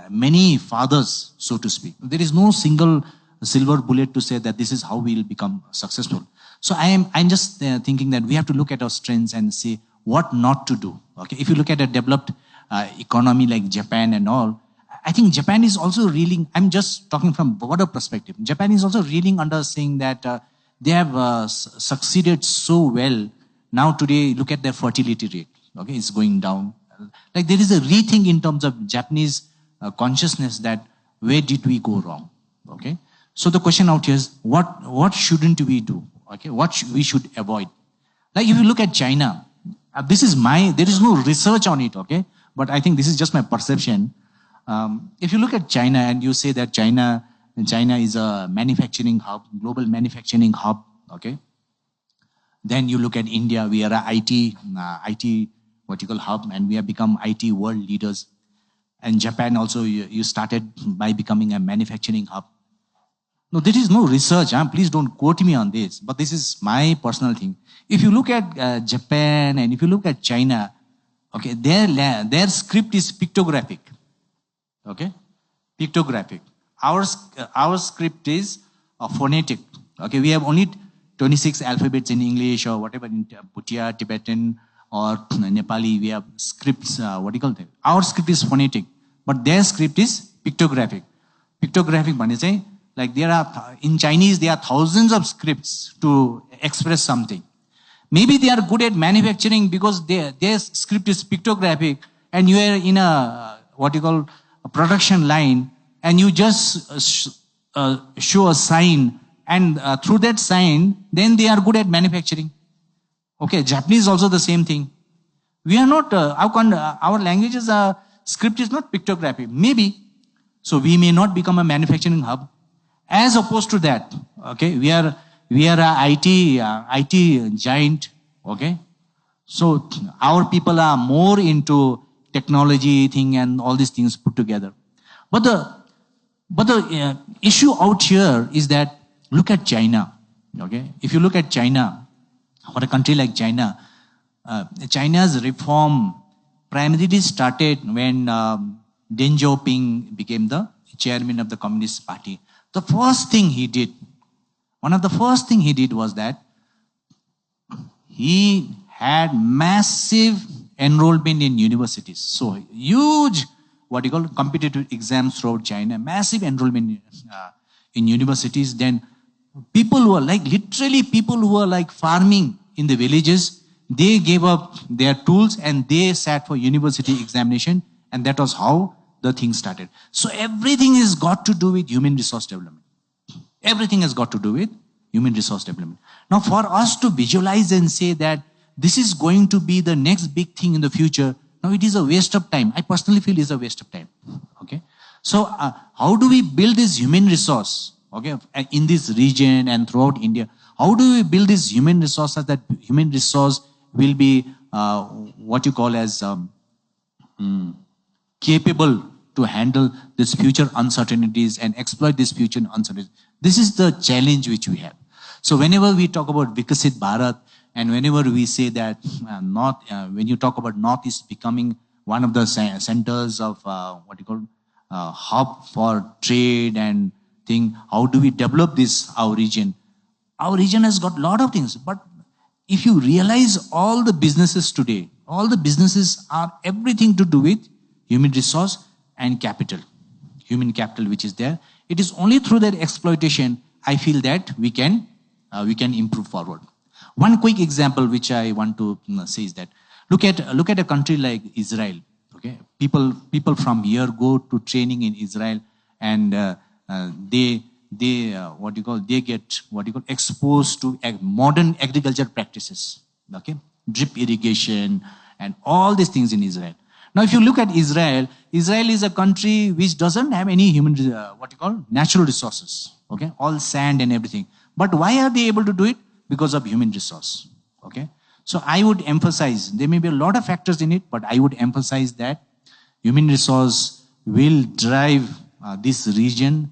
many fathers, so to speak. There is no single silver bullet to say that this is how we will become successful. So I'm just thinking that we have to look at our strengths and say what not to do. Okay, if you look at a developed economy like Japan and all, I think Japan is also reeling. I'm just talking from broader perspective. Japan is also reeling under saying that they have succeeded so well. Now today, look at their fertility rate. Okay, it's going down. Like, there is a rethink in terms of Japanese consciousness that where did we go wrong? Okay. So the question out here is, what shouldn't we do? Okay, what we should avoid? Like, if you look at China, there is no research on it, okay? But I think this is just my perception. If you look at China and you say that China is a manufacturing hub, global manufacturing hub, okay? Then you look at India, we are a IT vertical hub, and we have become IT world leaders. And Japan also, you started by becoming a manufacturing hub. No, there is no research. Please don't quote me on this. But this is my personal thing. If you look at Japan and if you look at China, okay, their script is pictographic. Okay, pictographic. Our script is phonetic. Okay, we have only 26 alphabets in English or whatever in Bhutia, Tibetan or Nepali. We have scripts. What do you call them? Our script is phonetic, but their script is pictographic. Pictographic means like in Chinese, there are thousands of scripts to express something. Maybe they are good at manufacturing because their script is pictographic, and you are in a production line, and you just show a sign, and through that sign, then they are good at manufacturing. Okay, Japanese is also the same thing. We are not, our language's script is not pictographic. Maybe, so we may not become a manufacturing hub. As opposed to that, okay, we are a IT giant, okay. So our people are more into technology thing and all these things put together. But the issue out here is that look at China, okay. If you look at China, for a country like China, China's reform primarily started when Deng Xiaoping became the chairman of the Communist Party. The first thing he did, one of the first thing he did was that he had massive enrollment in universities. So huge, competitive exams throughout China, massive enrollment in universities. Then people who were farming in the villages, they gave up their tools and they sat for university examination, and that was how the thing started. So everything has got to do with human resource development. Everything has got to do with human resource development. Now, for us to visualize and say that this is going to be the next big thing in the future, now it is a waste of time. I personally feel it's a waste of time. Okay. So how do we build this human resource? okay, in this region and throughout India. How do we build this human resources that human resource will be what you call as capable to handle this future uncertainties and exploit this future uncertainties? This is the challenge which we have. So whenever we talk about Vikasit Bharat, and whenever we say that when you talk about Northeast becoming one of the centers of hub for trade and thing, how do we develop this, our region? Our region has got a lot of things, but if you realize all the businesses today, all the businesses are everything to do with human resource and capital, human capital which is there. It is only through that exploitation, I feel that we can improve forward. One quick example which I want to say is that look at a country like Israel. Okay, people from here go to training in Israel, and they get exposed to modern agriculture practices. Okay, drip irrigation and all these things in Israel. Now, if you look at Israel is a country which doesn't have any human natural resources. Okay, all sand and everything. But why are they able to do it? Because of human resource. Okay. So I would emphasize, there may be a lot of factors in it, but I would emphasize that human resource will drive this region,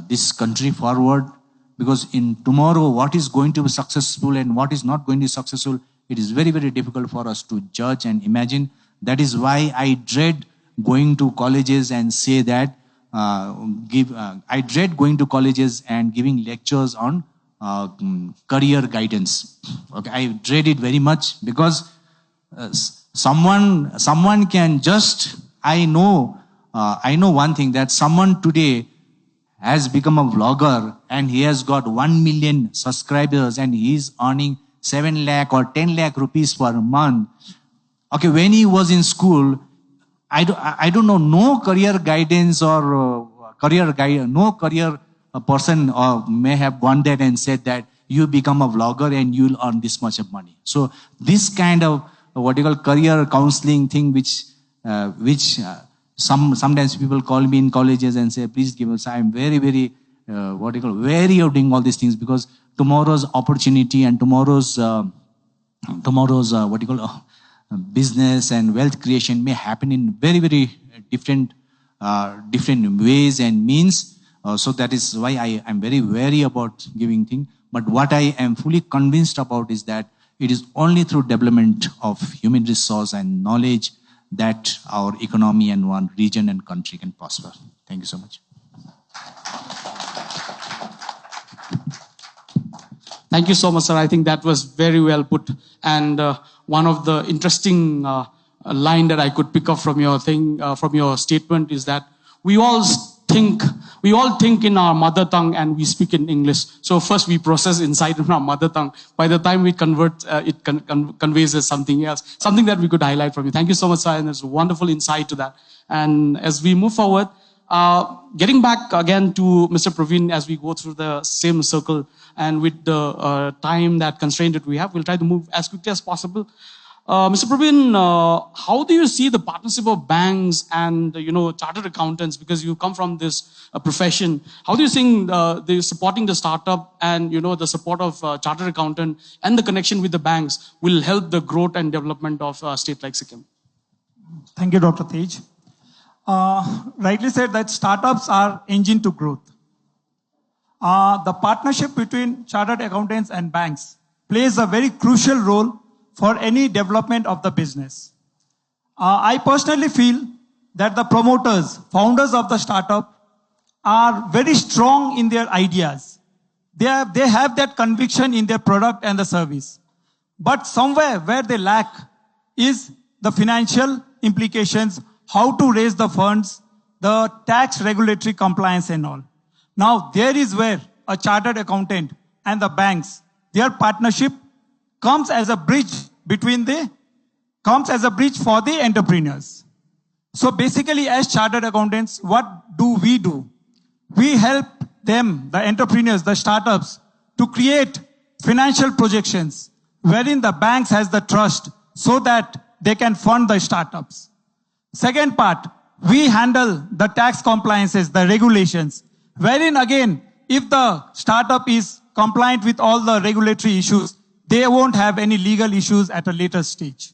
this country forward, because in tomorrow, what is going to be successful and what is not going to be successful, it is very, very difficult for us to judge and imagine. That is why I dread going to colleges and say that, I dread going to colleges and giving lectures on career guidance. Okay, I dread it very much because someone can just, I know one thing, that someone today has become a vlogger and he has got 1 million subscribers and he is earning 7 lakh or 10 lakh rupees per month. Okay, when he was in school, I don't know, no career guidance or no career person may have gone there and said that you become a vlogger and you'll earn this much of money. So this kind of career counseling thing, which sometimes people call me in colleges and say, please give us. I'm very, very wary of doing all these things, because tomorrow's opportunity and tomorrow's business and wealth creation may happen in very, very different ways and means. So that is why I am very wary about giving things. But what I am fully convinced about is that it is only through development of human resource and knowledge that our economy and one region and country can prosper. Thank you so much. Thank you so much, sir. I think that was very well put. And one of the interesting line that I could pick up from your statement is that we all think in our mother tongue and we speak in English. So first we process inside in our mother tongue. By the time we convert, it conveys as something else, something that we could highlight from you. Thank you so much, sir. And there's a wonderful insight to that. And as we move forward, getting back again to Mr. Pravin, as we go through the same circle, and with the time that constraint that we have, we'll try to move as quickly as possible. Mr. Pravin, how do you see the partnership of banks and, chartered accountants? Because you come from this profession. How do you think the supporting the startup and, the support of chartered accountant and the connection with the banks will help the growth and development of a state like Sikkim? Thank you, Dr. Tej. Rightly said that startups are engine to growth. The partnership between chartered accountants and banks plays a very crucial role for any development of the business. I personally feel that the promoters, founders of the startup are very strong in their ideas. They have that conviction in their product and the service. But somewhere where they lack is the financial implications, how to raise the funds, the tax regulatory compliance and all. Now, there is where a chartered accountant and the banks, their partnership comes as a bridge for the entrepreneurs. So basically, as chartered accountants, what do? We help them, the entrepreneurs, the startups, to create financial projections wherein the banks has the trust so that they can fund the startups. Second part, we handle the tax compliances, the regulations, wherein again, if the startup is compliant with all the regulatory issues, they won't have any legal issues at a later stage.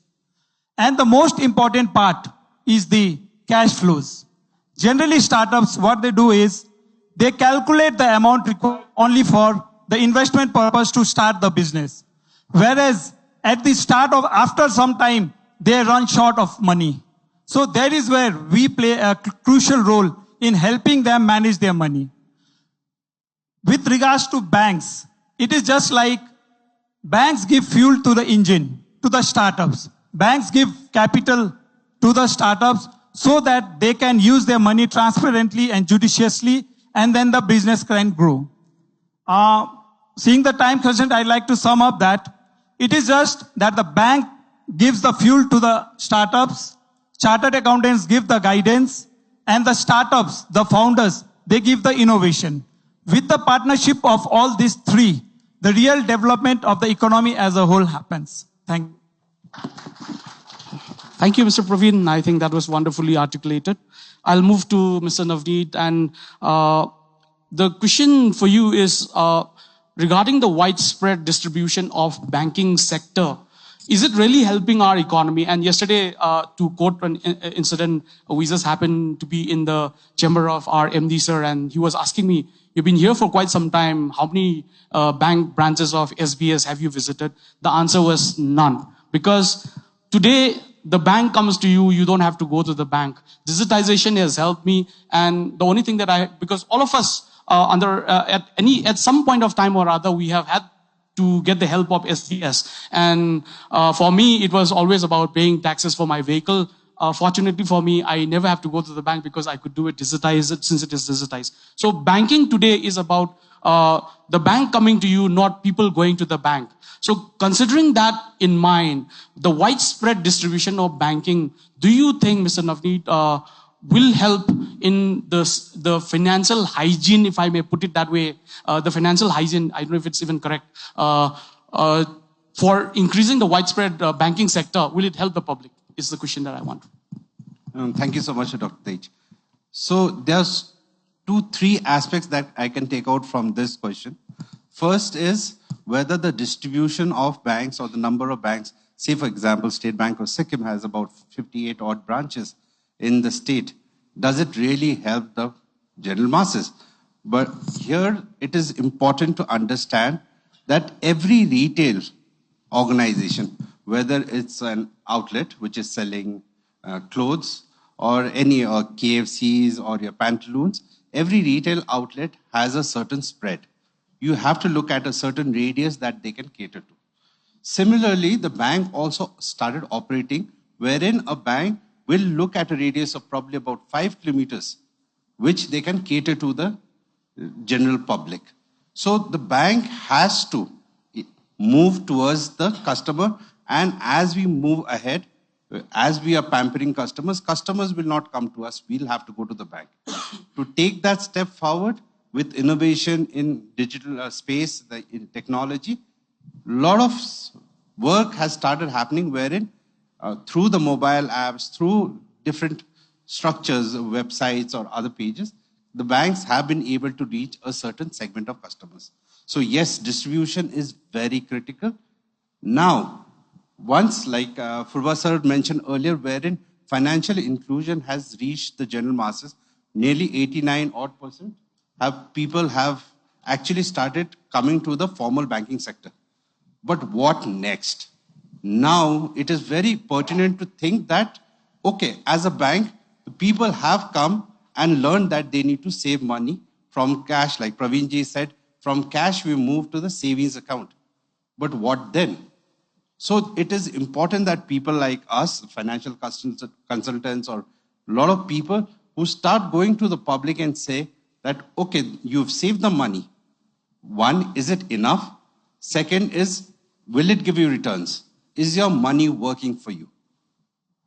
And the most important part is the cash flows. Generally, startups, what they do is they calculate the amount required only for the investment purpose to start the business. Whereas at the start of, after some time, they run short of money. So that is where we play a crucial role in helping them manage their money. With regards to banks, it is just like banks give fuel to the engine, to the startups. Banks give capital to the startups so that they can use their money transparently and judiciously, and then the business can grow. Seeing the time constraint, I'd like to sum up that it is just that the bank gives the fuel to the startups, chartered accountants give the guidance, and the startups, the founders, they give the innovation. With the partnership of all these three, the real development of the economy as a whole happens. Thank you. Thank you, Mr. Pravin. I think that was wonderfully articulated. I'll move to Mr. Navneet. And the question for you is regarding the widespread distribution of banking sector. Is it really helping our economy? And yesterday, to quote an incident, we just happened to be in the chamber of our MD, sir, and he was asking me, you've been here for quite some time. How many bank branches of SBS have you visited? The answer was none. Because today, the bank comes to you, you don't have to go to the bank. Digitization has helped me. And the only thing that because all of us at some point of time or other, we have had to get the help of SBS. And for me, it was always about paying taxes for my vehicle. Fortunately for me, I never have to go to the bank because I could do it, digitize it since it is digitized. So banking today is about the bank coming to you, not people going to the bank. So considering that in mind, the widespread distribution of banking, do you think, Mr. Navneet, will help in the financial hygiene, if I may put it that way, the financial hygiene, I don't know if it's even correct, for increasing the widespread banking sector, will it help the public? Is the question that I want. Thank you so much, Dr. Tej. So there's 2-3 aspects that I can take out from this question. First is whether the distribution of banks or the number of banks, say for example, State Bank of Sikkim has about 58 odd branches in the state. Does it really help the general masses? But here it is important to understand that every retail organization, whether it's an outlet which is selling clothes or any KFCs or your pantaloons, every retail outlet has a certain spread. You have to look at a certain radius that they can cater to. Similarly, the bank also started operating wherein a bank will look at a radius of probably about 5 kilometers, which they can cater to the general public. So the bank has to move towards the customer, and as we move ahead, as we are pampering customers, customers will not come to us, we'll have to go to the bank. To take that step forward with innovation in digital space, in technology, a lot of work has started happening wherein through the mobile apps, through different structures, websites or other pages, the banks have been able to reach a certain segment of customers. So yes, distribution is very critical. Now, once like Phurba sir mentioned earlier, wherein financial inclusion has reached the general masses, nearly 89% people have actually started coming to the formal banking sector. But what next? Now, it is very pertinent to think that, okay, as a bank, the people have come and learned that they need to save money from cash. Like Pravin ji said, from cash we move to the savings account. But what then? So it is important that people like us, financial consultants or a lot of people who start going to the public and say that, okay, you've saved the money. One, is it enough? Second is, will it give you returns? Is your money working for you?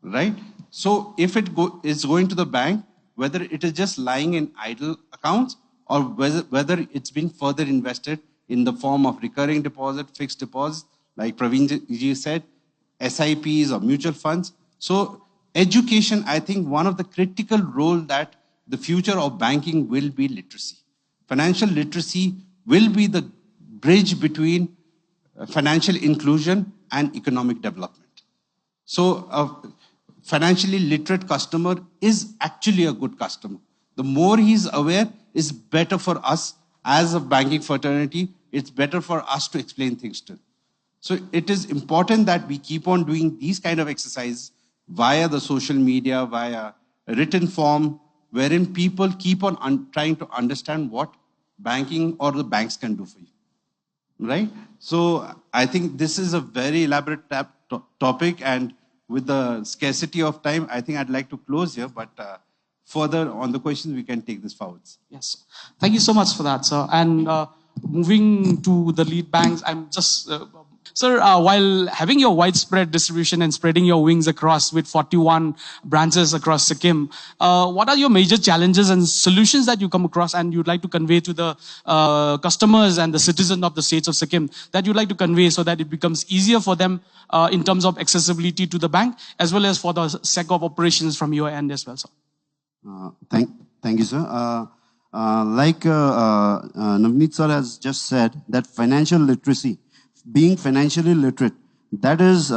Right? So if it is going to the bank, whether it is just lying in idle accounts or whether it's been further invested in the form of recurring deposit, fixed deposits, like Pravin ji said, SIPs or mutual funds. So education, I think one of the critical role that the future of banking will be literacy. Financial literacy will be the bridge between financial inclusion and economic development. So a financially literate customer is actually a good customer. The more he's aware is better for us as a banking fraternity. It's better for us to explain things to him. So it is important that we keep on doing these kind of exercises via the social media, via a written form, wherein people keep on trying to understand what banking or the banks can do for you, right? So I think this is a very elaborate topic, and with the scarcity of time, I think I'd like to close here, but further on the questions, we can take this forward. Yes. Thank you so much for that, sir. And moving to the lead banks, I'm just... Sir, while having your widespread distribution and spreading your wings across with 41 branches across Sikkim, what are your major challenges and solutions that you come across and you'd like to convey to the customers and the citizens of the states of Sikkim that you'd like to convey so that it becomes easier for them in terms of accessibility to the bank as well as for the sake of operations from your end as well, sir? Thank you, sir. Like Navneet sir has just said, that financial literacy, being financially literate, that is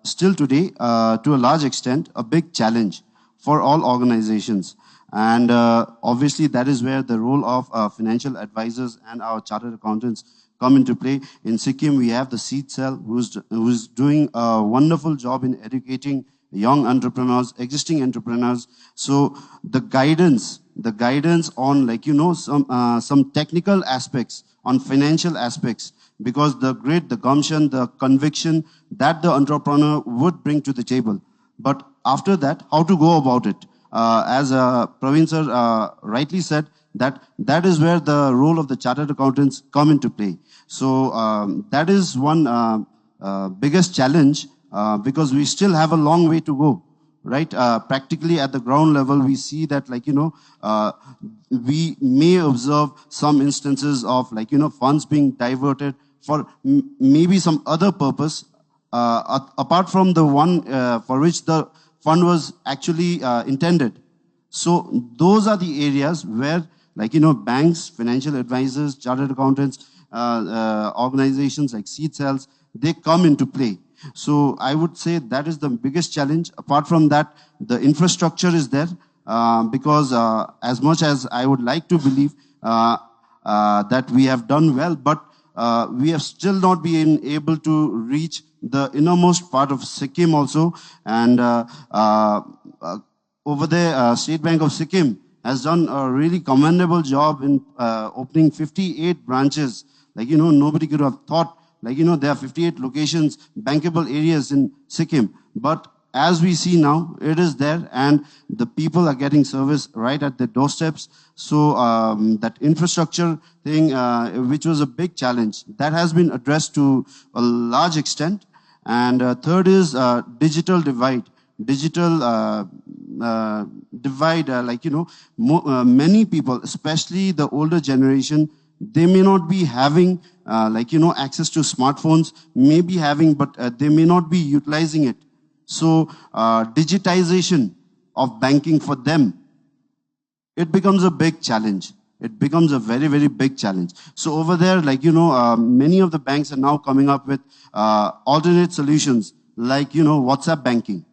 still today, to a large extent, a big challenge for all organizations. And obviously, that is where the role of financial advisors and our chartered accountants come into play. In Sikkim, we have the Seed Cell, who's doing a wonderful job in educating young entrepreneurs, existing entrepreneurs. So the guidance on, like, some technical aspects, on financial aspects, because the grit, the gumption, the conviction that the entrepreneur would bring to the table. But after that, how to go about it? As Pravin sir rightly said, that is where the role of the chartered accountants come into play. So that is one biggest challenge, because we still have a long way to go, right? Practically at the ground level, we see that, like, we may observe some instances of, like, funds being diverted for maybe some other purpose, apart from the one for which the fund was actually intended. So those are the areas where, like, banks, financial advisors, chartered accountants, organizations like Seed Cells, they come into play. So I would say that is the biggest challenge. Apart from that, the infrastructure is there, because as much as I would like to believe that we have done well, but we have still not been able to reach the innermost part of Sikkim also. And over there, State Bank of Sikkim has done a really commendable job in opening 58 branches. Like, nobody could have thought, like, there are 58 locations, bankable areas in Sikkim. But as we see now, it is there, and the people are getting service right at their doorsteps. So that infrastructure thing, which was a big challenge, that has been addressed to a large extent. And third is digital divide. Digital divide, like, many people, especially the older generation, they may not be having, access to smartphones, may be having, but they may not be utilizing it. So digitization of banking for them, it becomes a big challenge. It becomes a very, very big challenge. So over there, like, many of the banks are now coming up with alternate solutions, like, WhatsApp banking,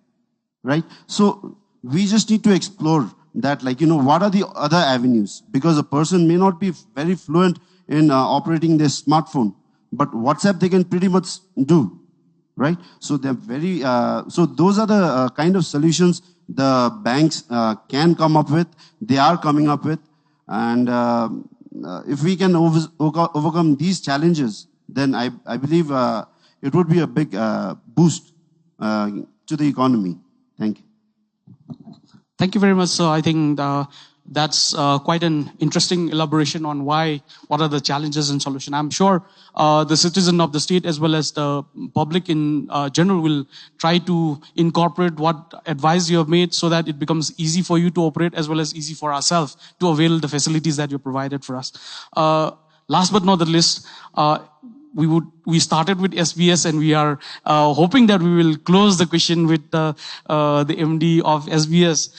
right? So we just need to explore that, like, what are the other avenues? Because a person may not be very fluent in operating their smartphone, but WhatsApp they can pretty much do. Right? So they're very, so those are the kind of solutions the banks can come up with. They are coming up with. And if we can overcome these challenges, then I believe it would be a big boost to the economy. Thank you. Thank you very much, sir. I think that's quite an interesting elaboration on what are the challenges and solutions. I'm sure the citizen of the state as well as the public in general will try to incorporate what advice you have made so that it becomes easy for you to operate as well as easy for ourselves to avail the facilities that you provided for us. Last but not the least, we started with SBS, and we are hoping that we will close the question with the MD of SBS.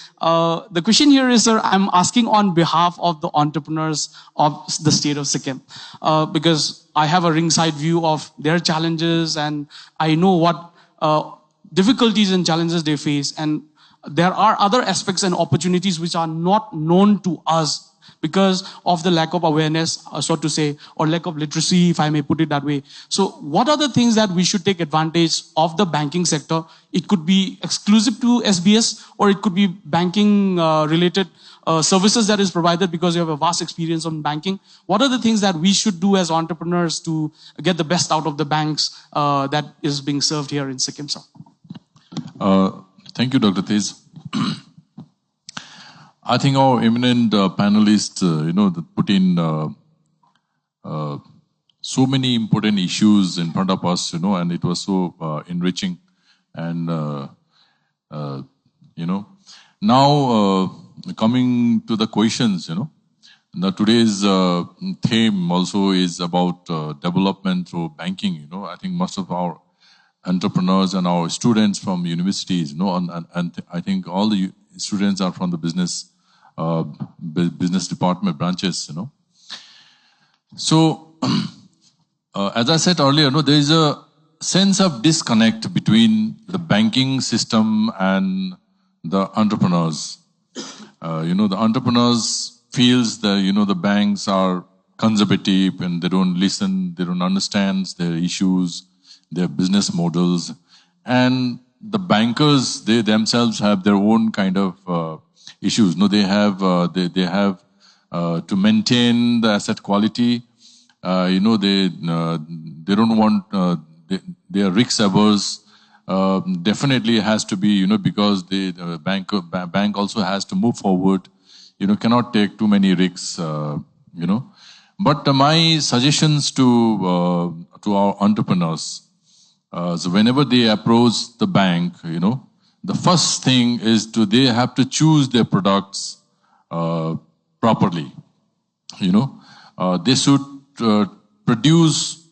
The question here is, sir, I'm asking on behalf of the entrepreneurs of the state of Sikkim, because I have a ringside view of their challenges, and I know what difficulties and challenges they face, and there are other aspects and opportunities which are not known to us because of the lack of awareness, so to say, or lack of literacy, if I may put it that way. So what are the things that we should take advantage of the banking sector? It could be exclusive to SBS, or it could be banking related services that is provided because you have a vast experience on banking. What are the things that we should do as entrepreneurs to get the best out of the banks that is being served here in Sikkim, sir? Thank you, Dr. Tej. I think our eminent panelists, put in so many important issues in front of us, and it was so enriching. And, now coming to the questions, today's theme also is about development through banking. I think most of our entrepreneurs and our students from universities, and I think all the students are from the business department branches, So, as I said earlier, there is a sense of disconnect between the banking system and the entrepreneurs. The entrepreneurs feels that, the banks are conservative and they don't listen, they don't understand their issues, their business models. And the bankers, they themselves have their own kind of issues. They have to maintain the asset quality. They don't want, they are risk averse. Definitely has to be, because the bank also has to move forward. Cannot take too many risks. But my suggestions to our entrepreneurs. So whenever they approach the bank, the first thing is they have to choose their products properly. They should produce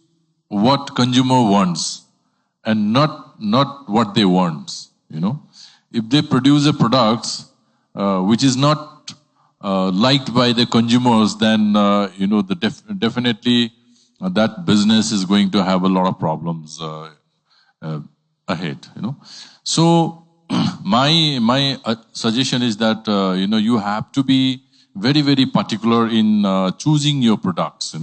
what consumer wants and not what they want. If they produce a product which is not liked by the consumers, then definitely that business is going to have a lot of problems ahead. So my suggestion is that you have to be very, very particular in choosing your products.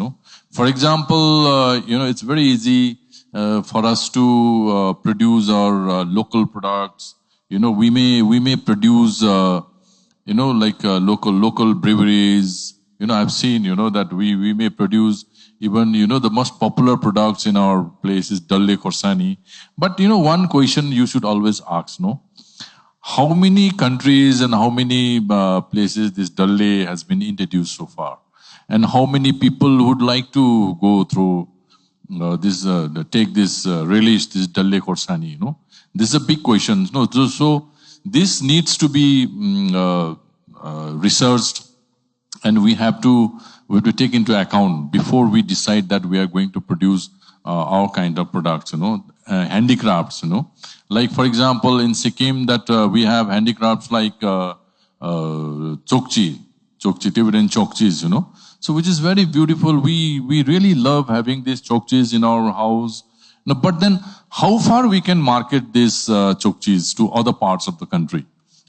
For example, it's very easy for us to produce our local products. We may produce local breweries. I've seen that we may produce even the most popular products in our place is Dalle Khorsani. But one question you should always ask, how many countries and how many places this Dalle has been introduced so far, and how many people would like to go through take this relish this Dalle Khorsani. This is a big question. So this needs to be researched, and we have to take into account before we decide that we are going to produce our kind of products, handicrafts, Like, for example, in Sikkim that we have handicrafts like chokchi, Tibetan chokchis, So which is very beautiful. We really love having these chokchis in our house. But then how far we can market these chokchis to other parts of the country?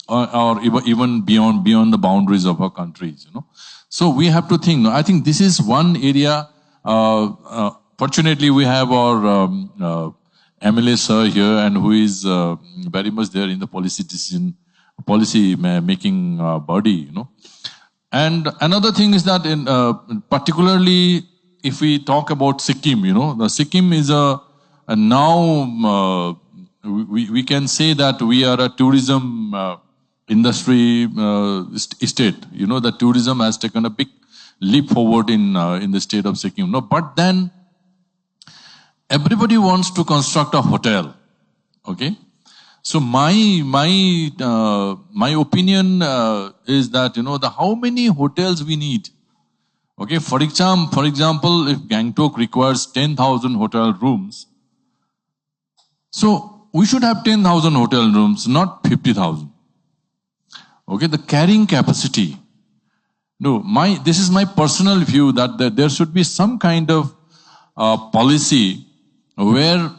Or even beyond the boundaries of our countries, So we have to think. I think this is one area. Fortunately, we have our MLA sir here, and who is very much there in the policy making body, And another thing is that, particularly if we talk about Sikkim, the Sikkim is now we can say that we are a tourism industry state. The tourism has taken a big leap forward in the state of Sikkim. But then everybody wants to construct a hotel. Okay, so my opinion is that how many hotels we need. Okay, for example, if Gangtok requires 10,000 hotel rooms, so we should have 10,000 hotel rooms, not 50,000. Okay, the carrying capacity. No, this is my personal view that there should be some kind of policy where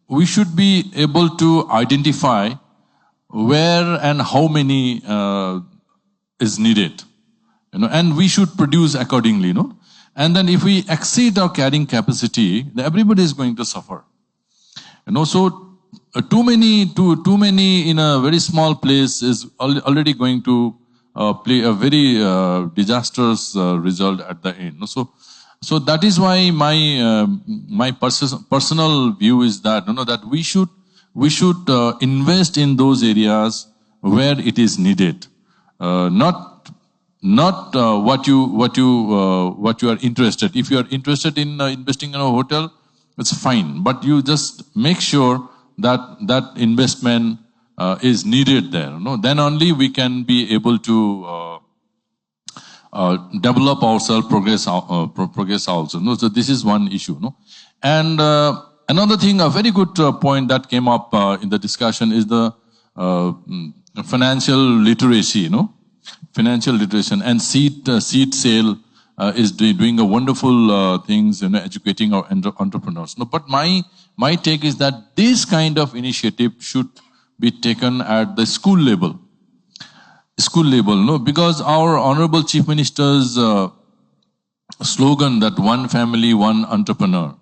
we should be able to identify where and how many is needed. And we should produce accordingly, And then if we exceed our carrying capacity, then everybody is going to suffer. So too many in a very small place is already going to play a very disastrous result at the end. So that is why my personal view is that that we should invest in those areas where it is needed, not what you are interested. If you are interested in investing in a hotel, it's fine. But you just make sure that investment is needed there. Then only we can be able to develop ourselves, progress also. So this is one issue. And another thing, a very good point that came up in the discussion is the financial literacy. Financial literacy and seed sale is doing a wonderful things, educating our entrepreneurs. But my take is that this kind of initiative should be taken at the school level. Because our Honorable Chief Minister's slogan that one family, one entrepreneur,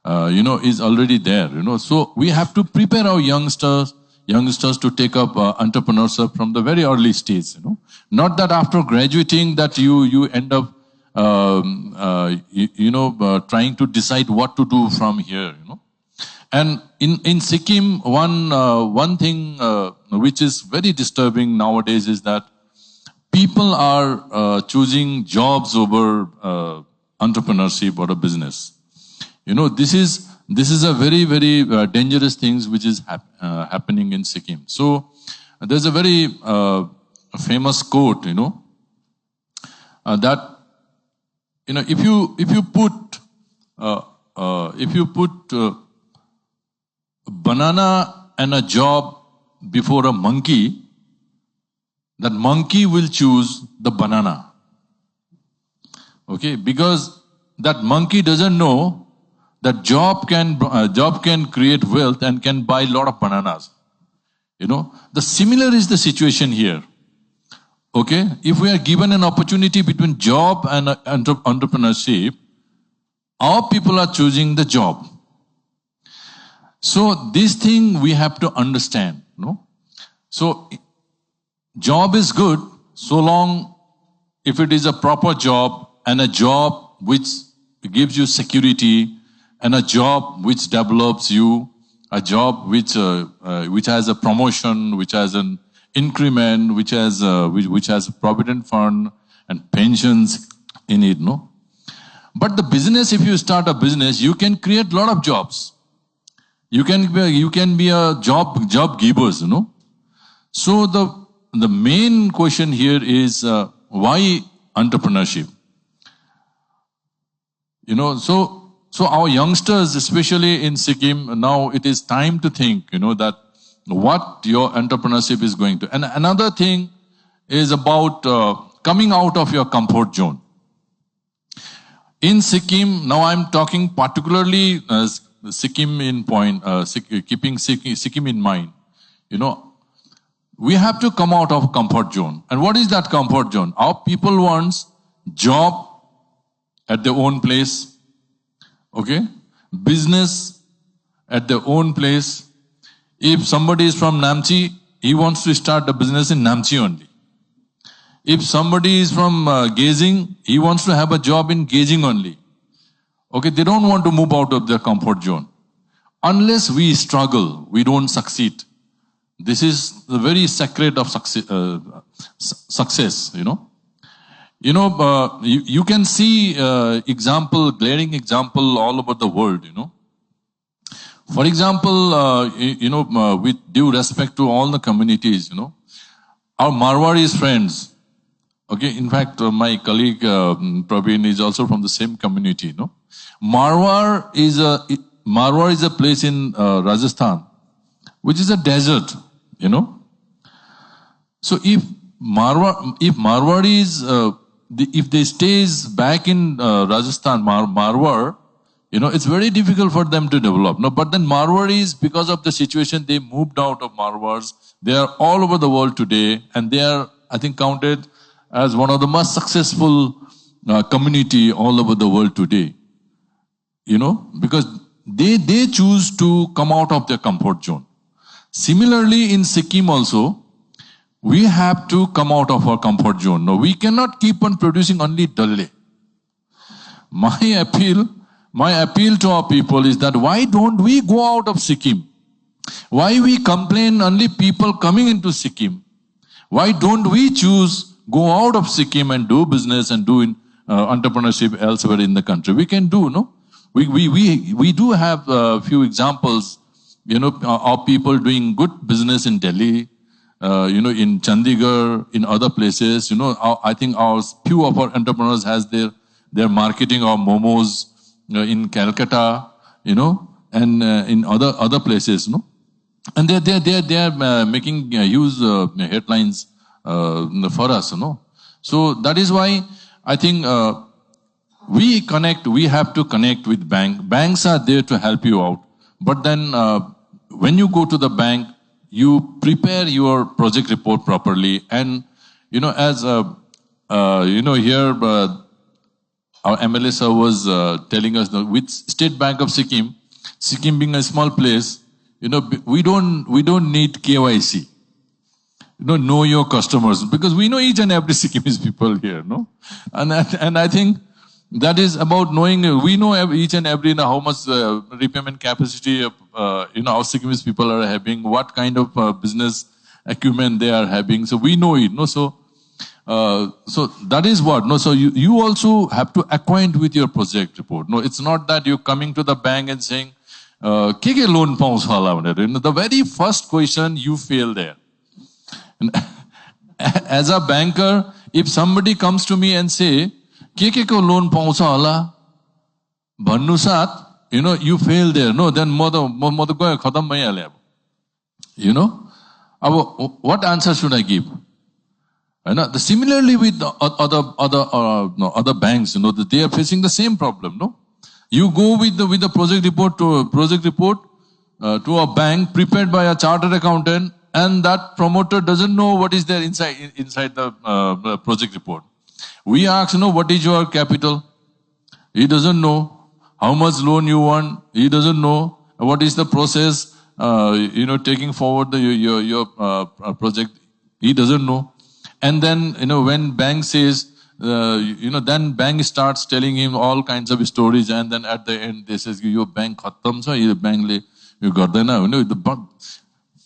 is already there. So we have to prepare our youngsters to take up entrepreneurship from the very early stage. Not that after graduating that you end up trying to decide what to do from here. And in Sikkim, one thing which is very disturbing nowadays is that people are choosing jobs over entrepreneurship or a business. This is a very, very dangerous thing which is happening in Sikkim. So there's a very famous quote, that if you put banana and a job before a monkey, that monkey will choose the banana. Okay, because that monkey doesn't know that job can create wealth and can buy a lot of bananas. The similar is the situation here. Okay, if we are given an opportunity between job and entrepreneurship, our people are choosing the job. So this thing we have to understand. So job is good so long if it is a proper job and a job which gives you security, and a job which develops you, a job which has a promotion, which has an increment, which has a provident fund and pensions in it. But the business, if you start a business, you can create a lot of jobs. You can be a job givers. So the main question here is why entrepreneurship? So our youngsters, especially in Sikkim, now it is time to think, that what your entrepreneurship is going to. And another thing is about coming out of your comfort zone. In Sikkim, now I'm talking particularly Sikkim in point, keeping Sikkim in mind. We have to come out of comfort zone. And what is that comfort zone? Our people want job at their own place. Okay, business at their own place. If somebody is from Namchi, he wants to start a business in Namchi only. If somebody is from Gazing, he wants to have a job in Gazing only. Okay, they don't want to move out of their comfort zone. Unless we struggle, we don't succeed. This is the very secret of success. You can see glaring example all over the world, For example, with due respect to all the communities, our Marwaris friends, Okay, in fact, my colleague Pravin is also from the same community. No, Marwar is a place in Rajasthan, which is a desert. So if Marwaris, if they stays back in Rajasthan, Marwar, it's very difficult for them to develop. No, but then Marwaris, because of the situation, they moved out of Marwars. They are all over the world today, and they are, I think, counted as one of the most successful community all over the world today. Because they choose to come out of their comfort zone. Similarly, in Sikkim also, we have to come out of our comfort zone. No, we cannot keep on producing only dalle. My appeal to our people is that why don't we go out of Sikkim? Why we complain only people coming into Sikkim? Why don't we choose go out of Sikkim and do business and do entrepreneurship elsewhere in the country? We can do, no? We do have a few examples, of people doing good business in Delhi, in Chandigarh, in other places. I think few of our entrepreneurs has their marketing of momos in Calcutta, and in other places, and they are making huge headlines for us, So that is why I think we have to connect with bank. Banks are there to help you out, but then when you go to the bank, you prepare your project report properly, and as here our MLA sir was telling us that with State Bank of Sikkim being a small place, we don't need KYC. Know your customers, because we know each and every Sikkimese people here, no? And I think that is about knowing. We know each and every how much repayment capacity of our Sikkimese people are having, what kind of business acumen they are having. So we know it, no? So that is what, no? So you also have to acquaint with your project report. No, it's not that you're coming to the bank and saying, "Ke loan paunch hala?" The very first question you fail there. As a banker, if somebody comes to me and say, "Ke ko loan paunch hala?" Bhannu sat, you fail there. No, then moda go khatam bhayhale. What answer should I give? Similarly with the other banks, they are facing the same problem. No, you go with the project report to a bank prepared by a chartered accountant, and that promoter doesn't know what is there inside the project report. We ask, what is your capital? He doesn't know. How much loan you want? He doesn't know. What is the process? Taking forward your project? He doesn't know. And then, when bank says, then bank starts telling him all kinds of stories, and then at the end they says, your bank khatam sa, your bank le, you got that.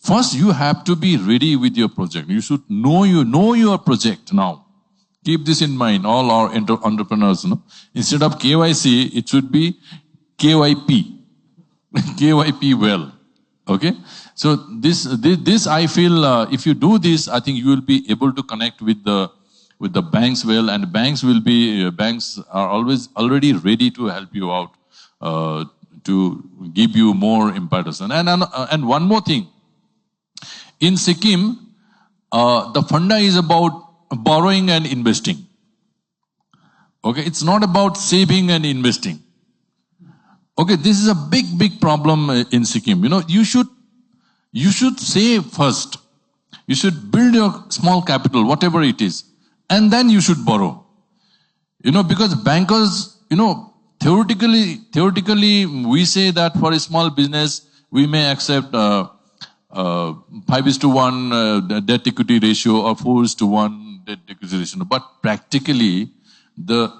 First, you have to be ready with your project. You should know your project now. Keep this in mind, all our entrepreneurs. Instead of KYC, it should be KYP. KYP well. Okay? So this I feel, if you do this, I think you will be able to connect with the banks well, and banks are always already ready to help you out, to give you more impetus. And one more thing. In Sikkim, the funda is about borrowing and investing. Okay, it's not about saving and investing. Okay, this is a big problem in Sikkim. You should save first. You should build your small capital, whatever it is, and then you should borrow. Because bankers, theoretically, we say that for a small business, we may accept 5:1 debt equity ratio or 4:1 debt equity ratio. But practically, the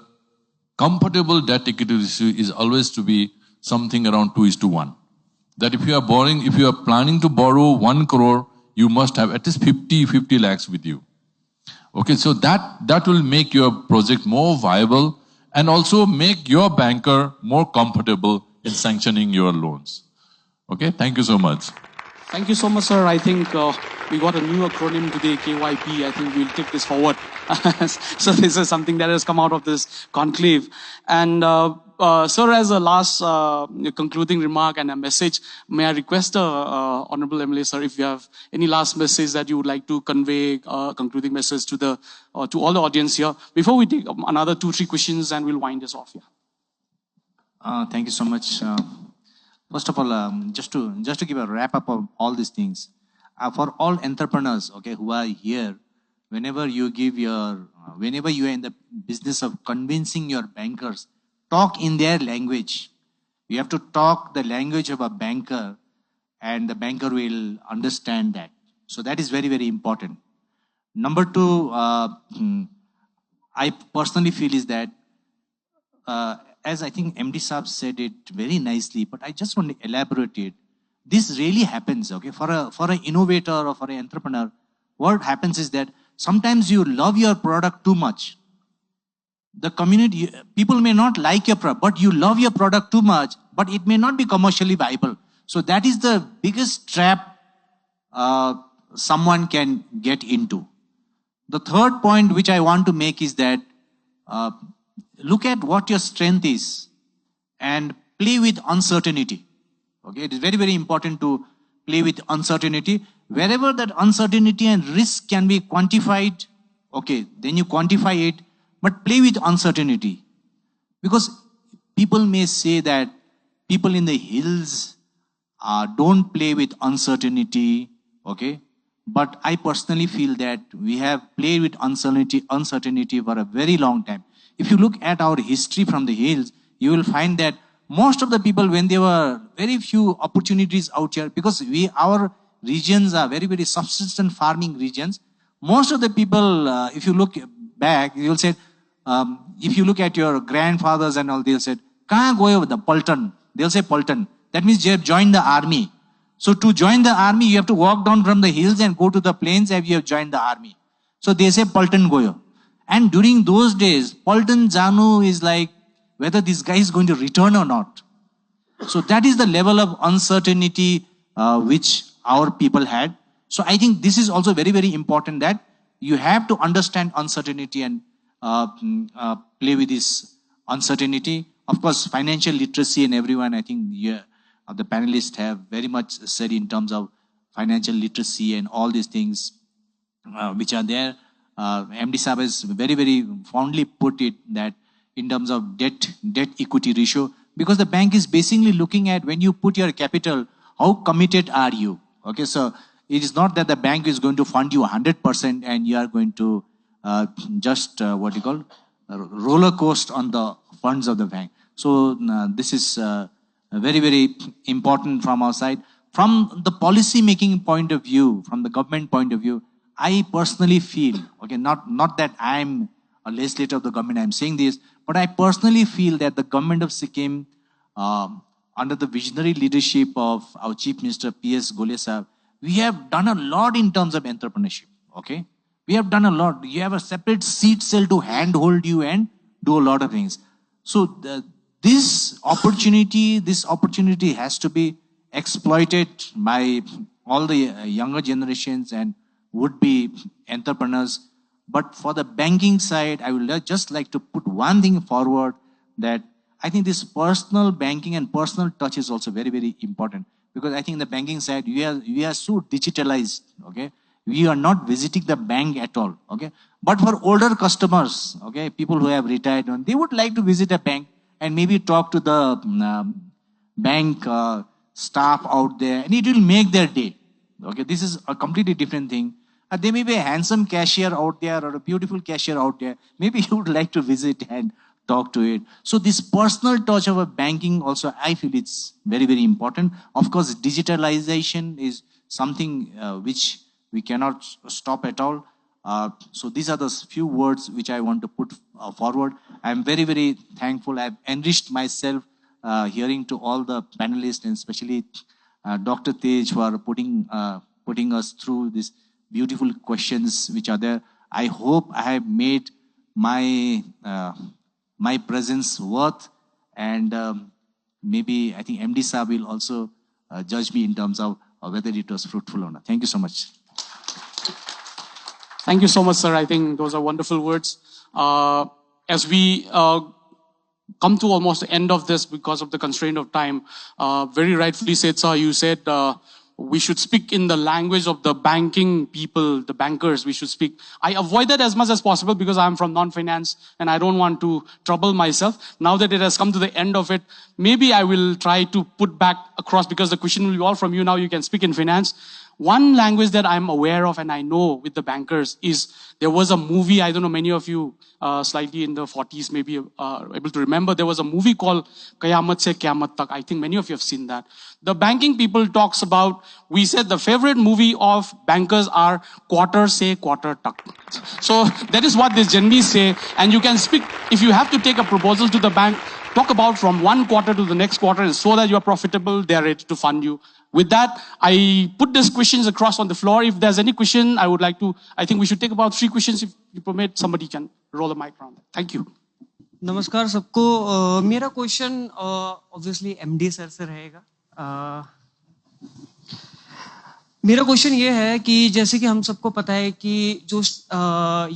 comfortable debt equity ratio is always to be something around 2:1. That if you are planning to borrow 1 crore, you must have at least 50 lakhs with you. Okay, so that will make your project more viable and also make your banker more comfortable in sanctioning your loans. Okay, thank you so much. Thank you so much, sir. I think we got a new acronym today, KYP. I think we'll take this forward. So this is something that has come out of this conclave. And sir, as a last concluding remark and a message, may I request Honorable MLA, sir, if you have any last message that you would like to convey, concluding message to the to all the audience here, before we take another 2-3 questions and we'll wind this off here. Thank you so much. First of all, just to give a wrap up of all these things, for all entrepreneurs, okay, who are here, whenever you are in the business of convincing your bankers, talk in their language. You have to talk the language of a banker, and the banker will understand that. So that is very, very important. Number 2, I personally feel is that, as I think MD Saab said it very nicely, but I just want to elaborate it. This really happens, okay? For an innovator or for an entrepreneur, what happens is that sometimes you love your product too much. The community, people may not like your product, but you love your product too much, but it may not be commercially viable. So that is the biggest trap someone can get into. The third point which I want to make is that look at what your strength is and play with uncertainty. Okay, it is very, very important to play with uncertainty. Wherever that uncertainty and risk can be quantified, okay, then you quantify it, but play with uncertainty. Because people may say that people in the hills don't play with uncertainty, okay? But I personally feel that we have played with uncertainty for a very long time. If you look at our history from the hills, you will find that most of the people, when there were very few opportunities out here, because our regions are very, very subsistence farming regions, most of the people, if you look back, you'll say, if you look at your grandfathers and all, they'll say, "Kahan goyo the Paltan?" They'll say Paltan. That means they have joined the army. So to join the army, you have to walk down from the hills and go to the plains and you have joined the army. So they say Paltan goyo. And during those days, Paltan Janu is like whether this guy is going to return or not. So that is the level of uncertainty which our people had. So I think this is also very, very important that you have to understand uncertainty and play with this uncertainty. Of course, financial literacy and everyone, I think the panelists have very much said in terms of financial literacy and all these things which are there. MD Saab has very, very fondly put it that in terms of debt equity ratio, because the bank is basically looking at when you put your capital, how committed are you? Okay, so it is not that the bank is going to fund you 100% and you are going to roller coaster on the funds of the bank. So this is very, very important from our side. From the policy making point of view, from the government point of view, I personally feel, okay, not that I'm a legislator of the government, I'm saying this, but I personally feel that the government of Sikkim, under the visionary leadership of our Chief Minister P.S. Gole Sahab, we have done a lot in terms of entrepreneurship, okay? We have done a lot. You have a separate seat cell to handhold you and do a lot of things. So this opportunity has to be exploited by all the younger generations and would-be entrepreneurs. But for the banking side, I would just like to put one thing forward, that I think this personal banking and personal touch is also very, very important. Because I think the banking side, we are so digitalized, okay? We are not visiting the bank at all, okay? But for older customers, okay, people who have retired, they would like to visit a bank and maybe talk to the bank staff out there, and it will make their day, okay? This is a completely different thing. There may be a handsome cashier out there or a beautiful cashier out there. Maybe you would like to visit and talk to it. So this personal touch of a banking also, I feel it's very, very important. Of course, digitalization is something which we cannot stop at all. So these are the few words which I want to put forward. I'm very, very thankful. I've enriched myself hearing to all the panelists, and especially Dr. Tej for putting us through these beautiful questions which are there. I hope I have made my presence worth, and maybe I think MD Saab will also judge me in terms of or whether it was fruitful or not. Thank you so much. Thank you so much, sir. I think those are wonderful words. As we come to almost the end of this because of the constraint of time, very rightfully said, sir, you said we should speak in the language of the banking people, the bankers, we should speak. I avoid that as much as possible because I'm from non-finance and I don't want to trouble myself. Now that it has come to the end of it, maybe I will try to put back across, because the question will be all from you now. You can speak in finance. One language that I'm aware of and I know with the bankers is there was a movie, I don't know, many of you slightly in the 40s maybe able to remember. There was a movie called Qayamat Se Qyamat Tak. I think many of you have seen that. The banking people talks about, we said the favorite movie of bankers are Quarter Se Quarter Tak. So that is what they generally say. And you can speak, if you have to take a proposal to the bank, talk about from one quarter to the next quarter, and so that you are profitable, they are ready to fund you. With that, I put these questions across on the floor. If there's any question, I think we should take about 3 questions. If you permit, somebody can roll the mic around. Thank you. नमस्कार सबको. मेरा question obviously MD sir से रहेगा. मेरा question ये है कि जैसे कि हम सबको पता है कि जो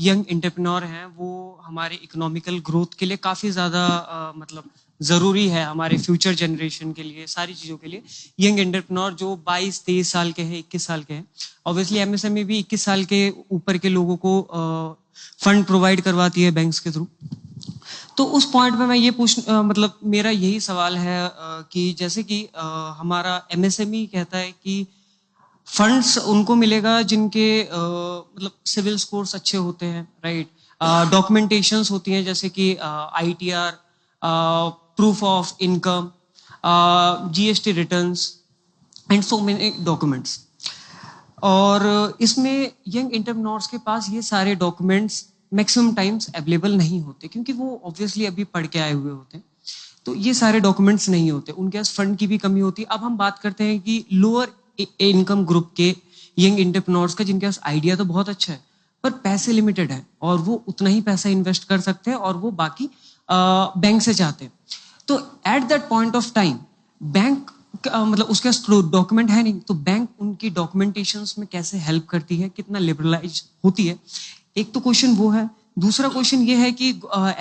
यंग एंटरप्रेन्योर हैं वो हमारे इकोनॉमिकल ग्रोथ के लिए काफ़ी ज़्यादा मतलब ज़रूरी है, हमारे फ्यूचर जनरेशन के लिए, सारी चीज़ों के लिए. यंग एंटरप्रेन्योर जो 22-23 साल के हैं, 21 साल के हैं, ऑब्वियसली एमएसएमई भी 21 साल के ऊपर के लोगों को फंड प्रोवाइड करवाती है बैंक्स के थ्रू. तो उस पॉइंट पे मैं ये मतलब मेरा यही सवाल है कि जैसे कि हमारा एमएसएमई कहता है कि फंड्स उनको मिलेगा जिनके मतलब सिविल स्कोर्स अच्छे होते हैं, राइट. डॉक्यूमेंटेशंस होती हैं जैसे कि ITR, proof of income, GST returns and so many documents. और इसमें यंग एंटरप्रेन्योर्स के पास ये सारे डॉक्यूमेंट्स मैक्सिमम टाइम्स अवेलेबल नहीं होते क्योंकि वो ऑब्वियसली अभी पढ़ के आए हुए होते हैं. तो ये सारे डॉक्यूमेंट्स नहीं होते, उनके पास फंड की भी कमी होती है. अब हम बात करते हैं कि लोअर इनकम ग्रुप के यंग एंटरप्रेन्योर्स का जिनके पास आइडिया तो बहुत अच्छा है पर पैसे लिमिटेड है और वो उतना ही पैसा इन्वेस्ट कर सकते हैं और वो बाकी बैंक से चाहते हैं. तो at that point of time bank मतलब उसके डॉक्यूमेंट है नहीं, तो बैंक उनकी डॉक्यूमेंटेशंस में कैसे हेल्प करती है, कितना लिबरलाइज होती है. एक तो क्वेश्चन वो है. दूसरा क्वेश्चन ये है कि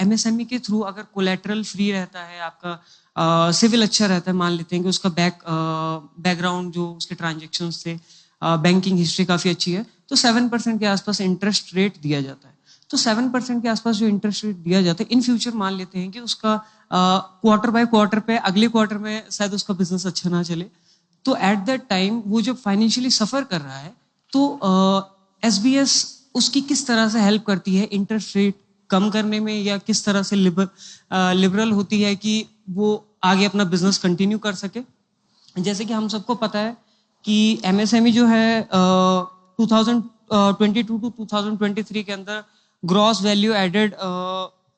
एमएसएमई के थ्रू अगर कोलैटरल फ्री रहता है, आपका सिविल अच्छा रहता है, मान लेते हैं कि उसका बैकग्राउंड जो उसके ट्रांजेक्शन से बैंकिंग हिस्ट्री काफी अच्छी है, तो 7% के आसपास इंटरेस्ट रेट दिया जाता है. तो 7% के आसपास जो इंटरेस्ट रेट दिया जाता है, इन फ्यूचर मान लेते हैं कि उसका क्वार्टर बाय क्वार्टर पे अगले क्वार्टर में शायद उसका बिजनेस अच्छा ना चले, तो एट दैट टाइम वो जब फाइनेंशियली सफर कर रहा है तो एसबीएस उसकी किस तरह से हेल्प करती है इंटरेस्ट रेट कम करने में, या किस तरह से लिबरल होती है कि वो आगे अपना बिजनेस कंटिन्यू कर सके. जैसे कि हम सबको पता है कि एमएसएमई जो है 2022 टू 2023 के अंदर gross value added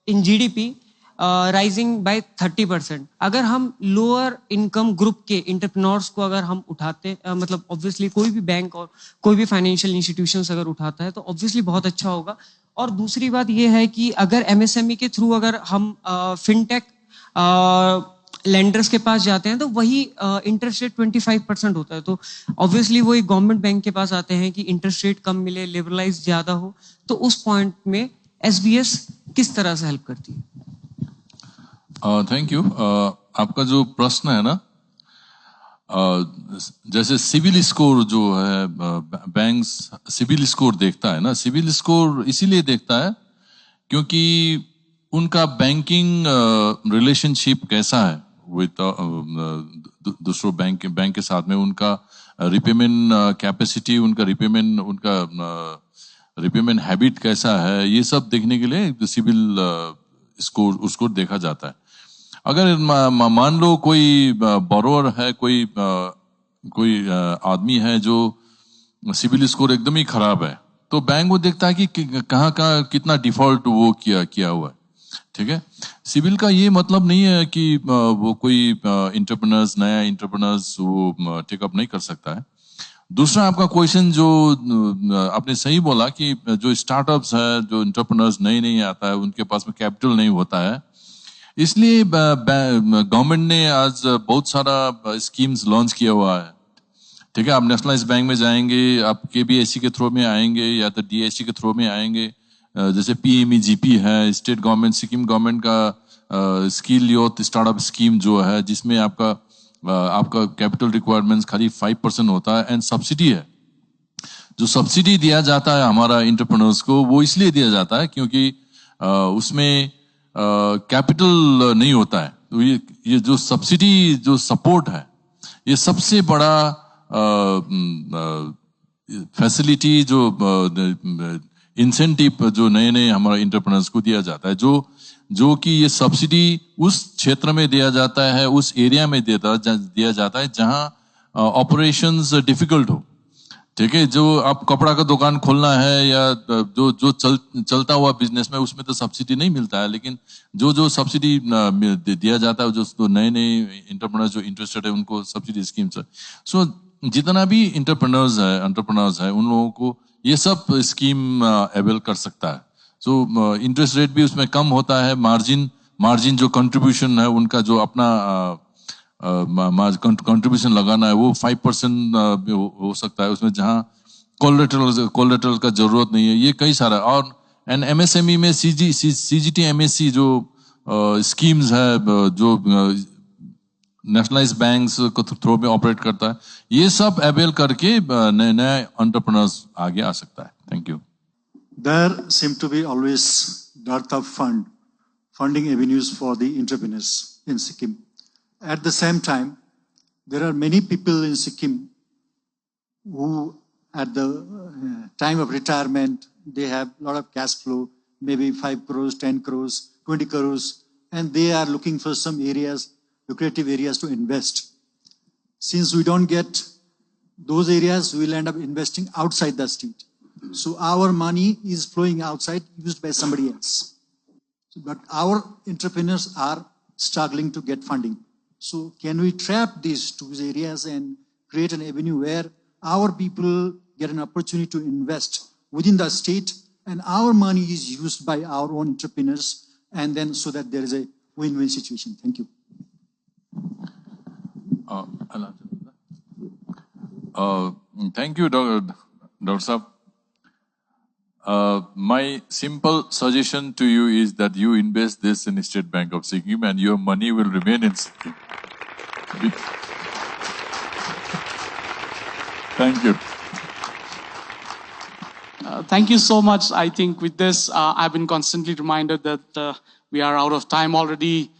in GDP rising by 30%. अगर हम लोअर इनकम ग्रुप के एंटरप्रेन्योर्स को अगर हम उठाते मतलब ऑब्वियसली कोई भी बैंक और कोई भी फाइनेंशियल इंस्टीट्यूशंस अगर उठाता है तो ऑब्वियसली बहुत अच्छा होगा. और दूसरी बात ये है कि अगर एमएसएमई के थ्रू अगर हम फिनटेक लेंडर्स के पास जाते हैं तो वही इंटरेस्ट रेट 25% होता है. तो ऑब्वियसली वो एक गवर्नमेंट बैंक के पास आते हैं कि इंटरेस्ट रेट कम मिले, लिबरलाइज ज्यादा हो. तो उस पॉइंट में एसबीएस किस तरह से हेल्प करती है? Thank you. आपका जो प्रश्न है ना, जैसे सिविल स्कोर जो है, बैंक्स सिविल स्कोर देखता है ना. सिविल स्कोर इसीलिए देखता है क्योंकि उनका बैंकिंग रिलेशनशिप कैसा है विद दूसरों बैंक के साथ में, उनका रिपेमेंट कैपेसिटी, उनका रिपेमेंट हैबिट कैसा है, ये सब देखने के लिए सिविल स्कोर उसको देखा जाता है. अगर मान लो कोई बोरोअर है, कोई आदमी है जो सिविल स्कोर एकदम ही खराब है, तो बैंक वो देखता है कि कहाँ कितना डिफॉल्ट वो किया हुआ है. ठीक है. सिविल का ये मतलब नहीं है कि वो कोई नया इंटरप्रेन्योर्स वो टेकअप नहीं कर सकता है. दूसरा आपका क्वेश्चन जो आपने सही बोला कि जो स्टार्टअप्स है, जो इंटरप्रेन्योर्स नहीं आता है, उनके पास में कैपिटल नहीं होता है, इसलिए गवर्नमेंट ने आज बहुत सारा स्कीम्स लॉन्च किया हुआ है. ठीक है, आप नेशनलाइज बैंक में जाएंगे, आप KBIC के थ्रू में आएंगे या तो DIC के थ्रू में आएंगे, जैसे PMEGP है, स्टेट गवर्नमेंट, सिक्किम गवर्नमेंट का स्किल यूथ स्टार्टअप स्कीम जो है, जिसमें आपका कैपिटल रिक्वायरमेंट्स खाली 5% होता है एंड सब्सिडी है। जो सब्सिडी दिया जाता है हमारा एंटरप्रेन्योर्स को, वो इसलिए दिया जाता है क्योंकि उसमें कैपिटल नहीं होता है। तो ये जो सब्सिडी, जो सपोर्ट है, ये सबसे बड़ा फैसिलिटी, जो इंसेंटिव जो नए हमारा एंटरप्रेन्योर्स को दिया जाता है, जो कि ये सब्सिडी उस क्षेत्र में दिया जाता है, उस एरिया में दिया जाता है जहां ऑपरेशंस डिफिकल्ट हो। ठीक है, जो आप कपड़ा का दुकान खोलना है या जो चलता हुआ बिजनेस में, उसमें तो सब्सिडी नहीं मिलता है, लेकिन जो सब्सिडी दिया जाता है, जो नए एंटरप्रेन्योर्स जो इंटरेस्टेड है उनको सब्सिडी स्कीम्स है। सो जितना भी एंटरप्रेन्योर्स है उन लोगों को ये सब स्कीम अवेल कर सकता है। सो इंटरेस्ट रेट भी उसमें कम होता है, मार्जिन जो कंट्रीब्यूशन है उनका, जो अपना कंट्रीब्यूशन लगाना है, वो 5% हो सकता है उसमें, जहां कोलेटरल का जरूरत नहीं है। ये कई सारा, और एंड MSME में CGT MSC जो स्कीम्स है, जो नेशनलाइज बैंक्स को थ्रू में ऑपरेट करता है, ये सब अवेल करके नए एंटरप्रेन्योर्स आगे आ सकता है। Thank you. There seem to be always dearth of funding avenues for the entrepreneurs in Sikkim. At the same time, there are many people in Sikkim who, at the time of retirement, they have a lot of cash flow, maybe 5 crores, 10 crores, 20 crores, and they are looking for some areas, lucrative areas to invest. Since we don't get those areas, we will end up investing outside the state. So our money is flowing outside, used by somebody else. But our entrepreneurs are struggling to get funding. So can we trap these two areas and create an avenue where our people get an opportunity to invest within the state, and our money is used by our own entrepreneurs, and then so that there is a win-win situation? Thank you. Thank you, Dr. Saab. My simple suggestion to you is that you invest this in State Bank of Sikkim, and your money will remain in Sikkim. Thank you. Thank you so much. I think with this, I've been constantly reminded that we are out of time already.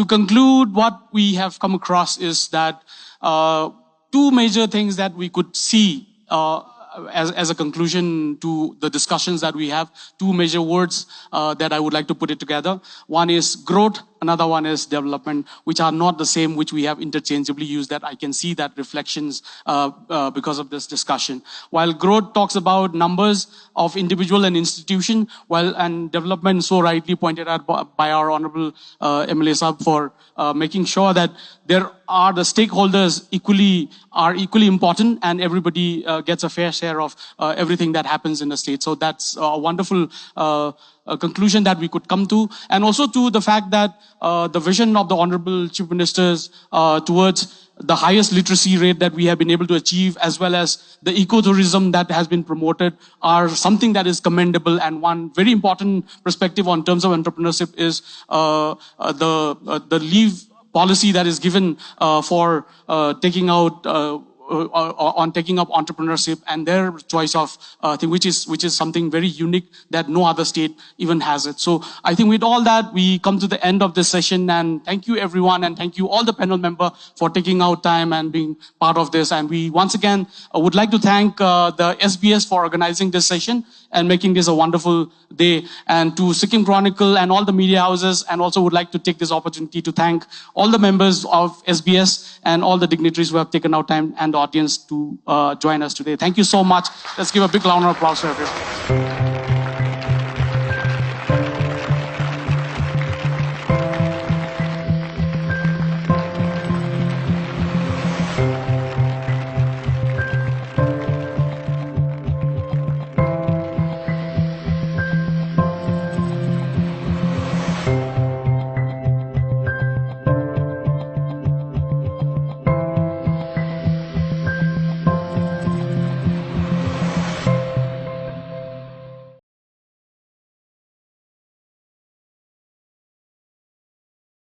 To conclude, what we have come across is that two major things that we could see as a conclusion to the discussions that we have, two major words that I would like to put it together. One is growth, another one is development, which are not the same, which we have interchangeably used. That I can see that reflections because of this discussion. While growth talks about numbers of individual and institution, and development so rightly pointed out by our Honorable MLA Sahab for making sure that there are the stakeholders are equally important, and everybody gets a fair share of everything that happens in the state. So that's a wonderful conclusion that we could come to, and also to the fact that the vision of the Honorable Chief Ministers towards the highest literacy rate that we have been able to achieve, as well as the ecotourism that has been promoted, are something that is commendable. And one very important perspective on terms of entrepreneurship is the leave policy that is given for taking up entrepreneurship and their choice of thing, which is something very unique that no other state even has it. So I think with all that, we come to the end of this session, and thank you everyone, and thank you all the panel member for taking out time and being part of this. And we once again would like to thank the SBS for organizing this session and making this a wonderful day, and to Sikkim Chronicle and all the media houses, and also would like to take this opportunity to thank all the members of SBS and all the dignitaries who have taken out time, and the audience to join us today. Thank you so much. Let's give a big round of applause for everyone.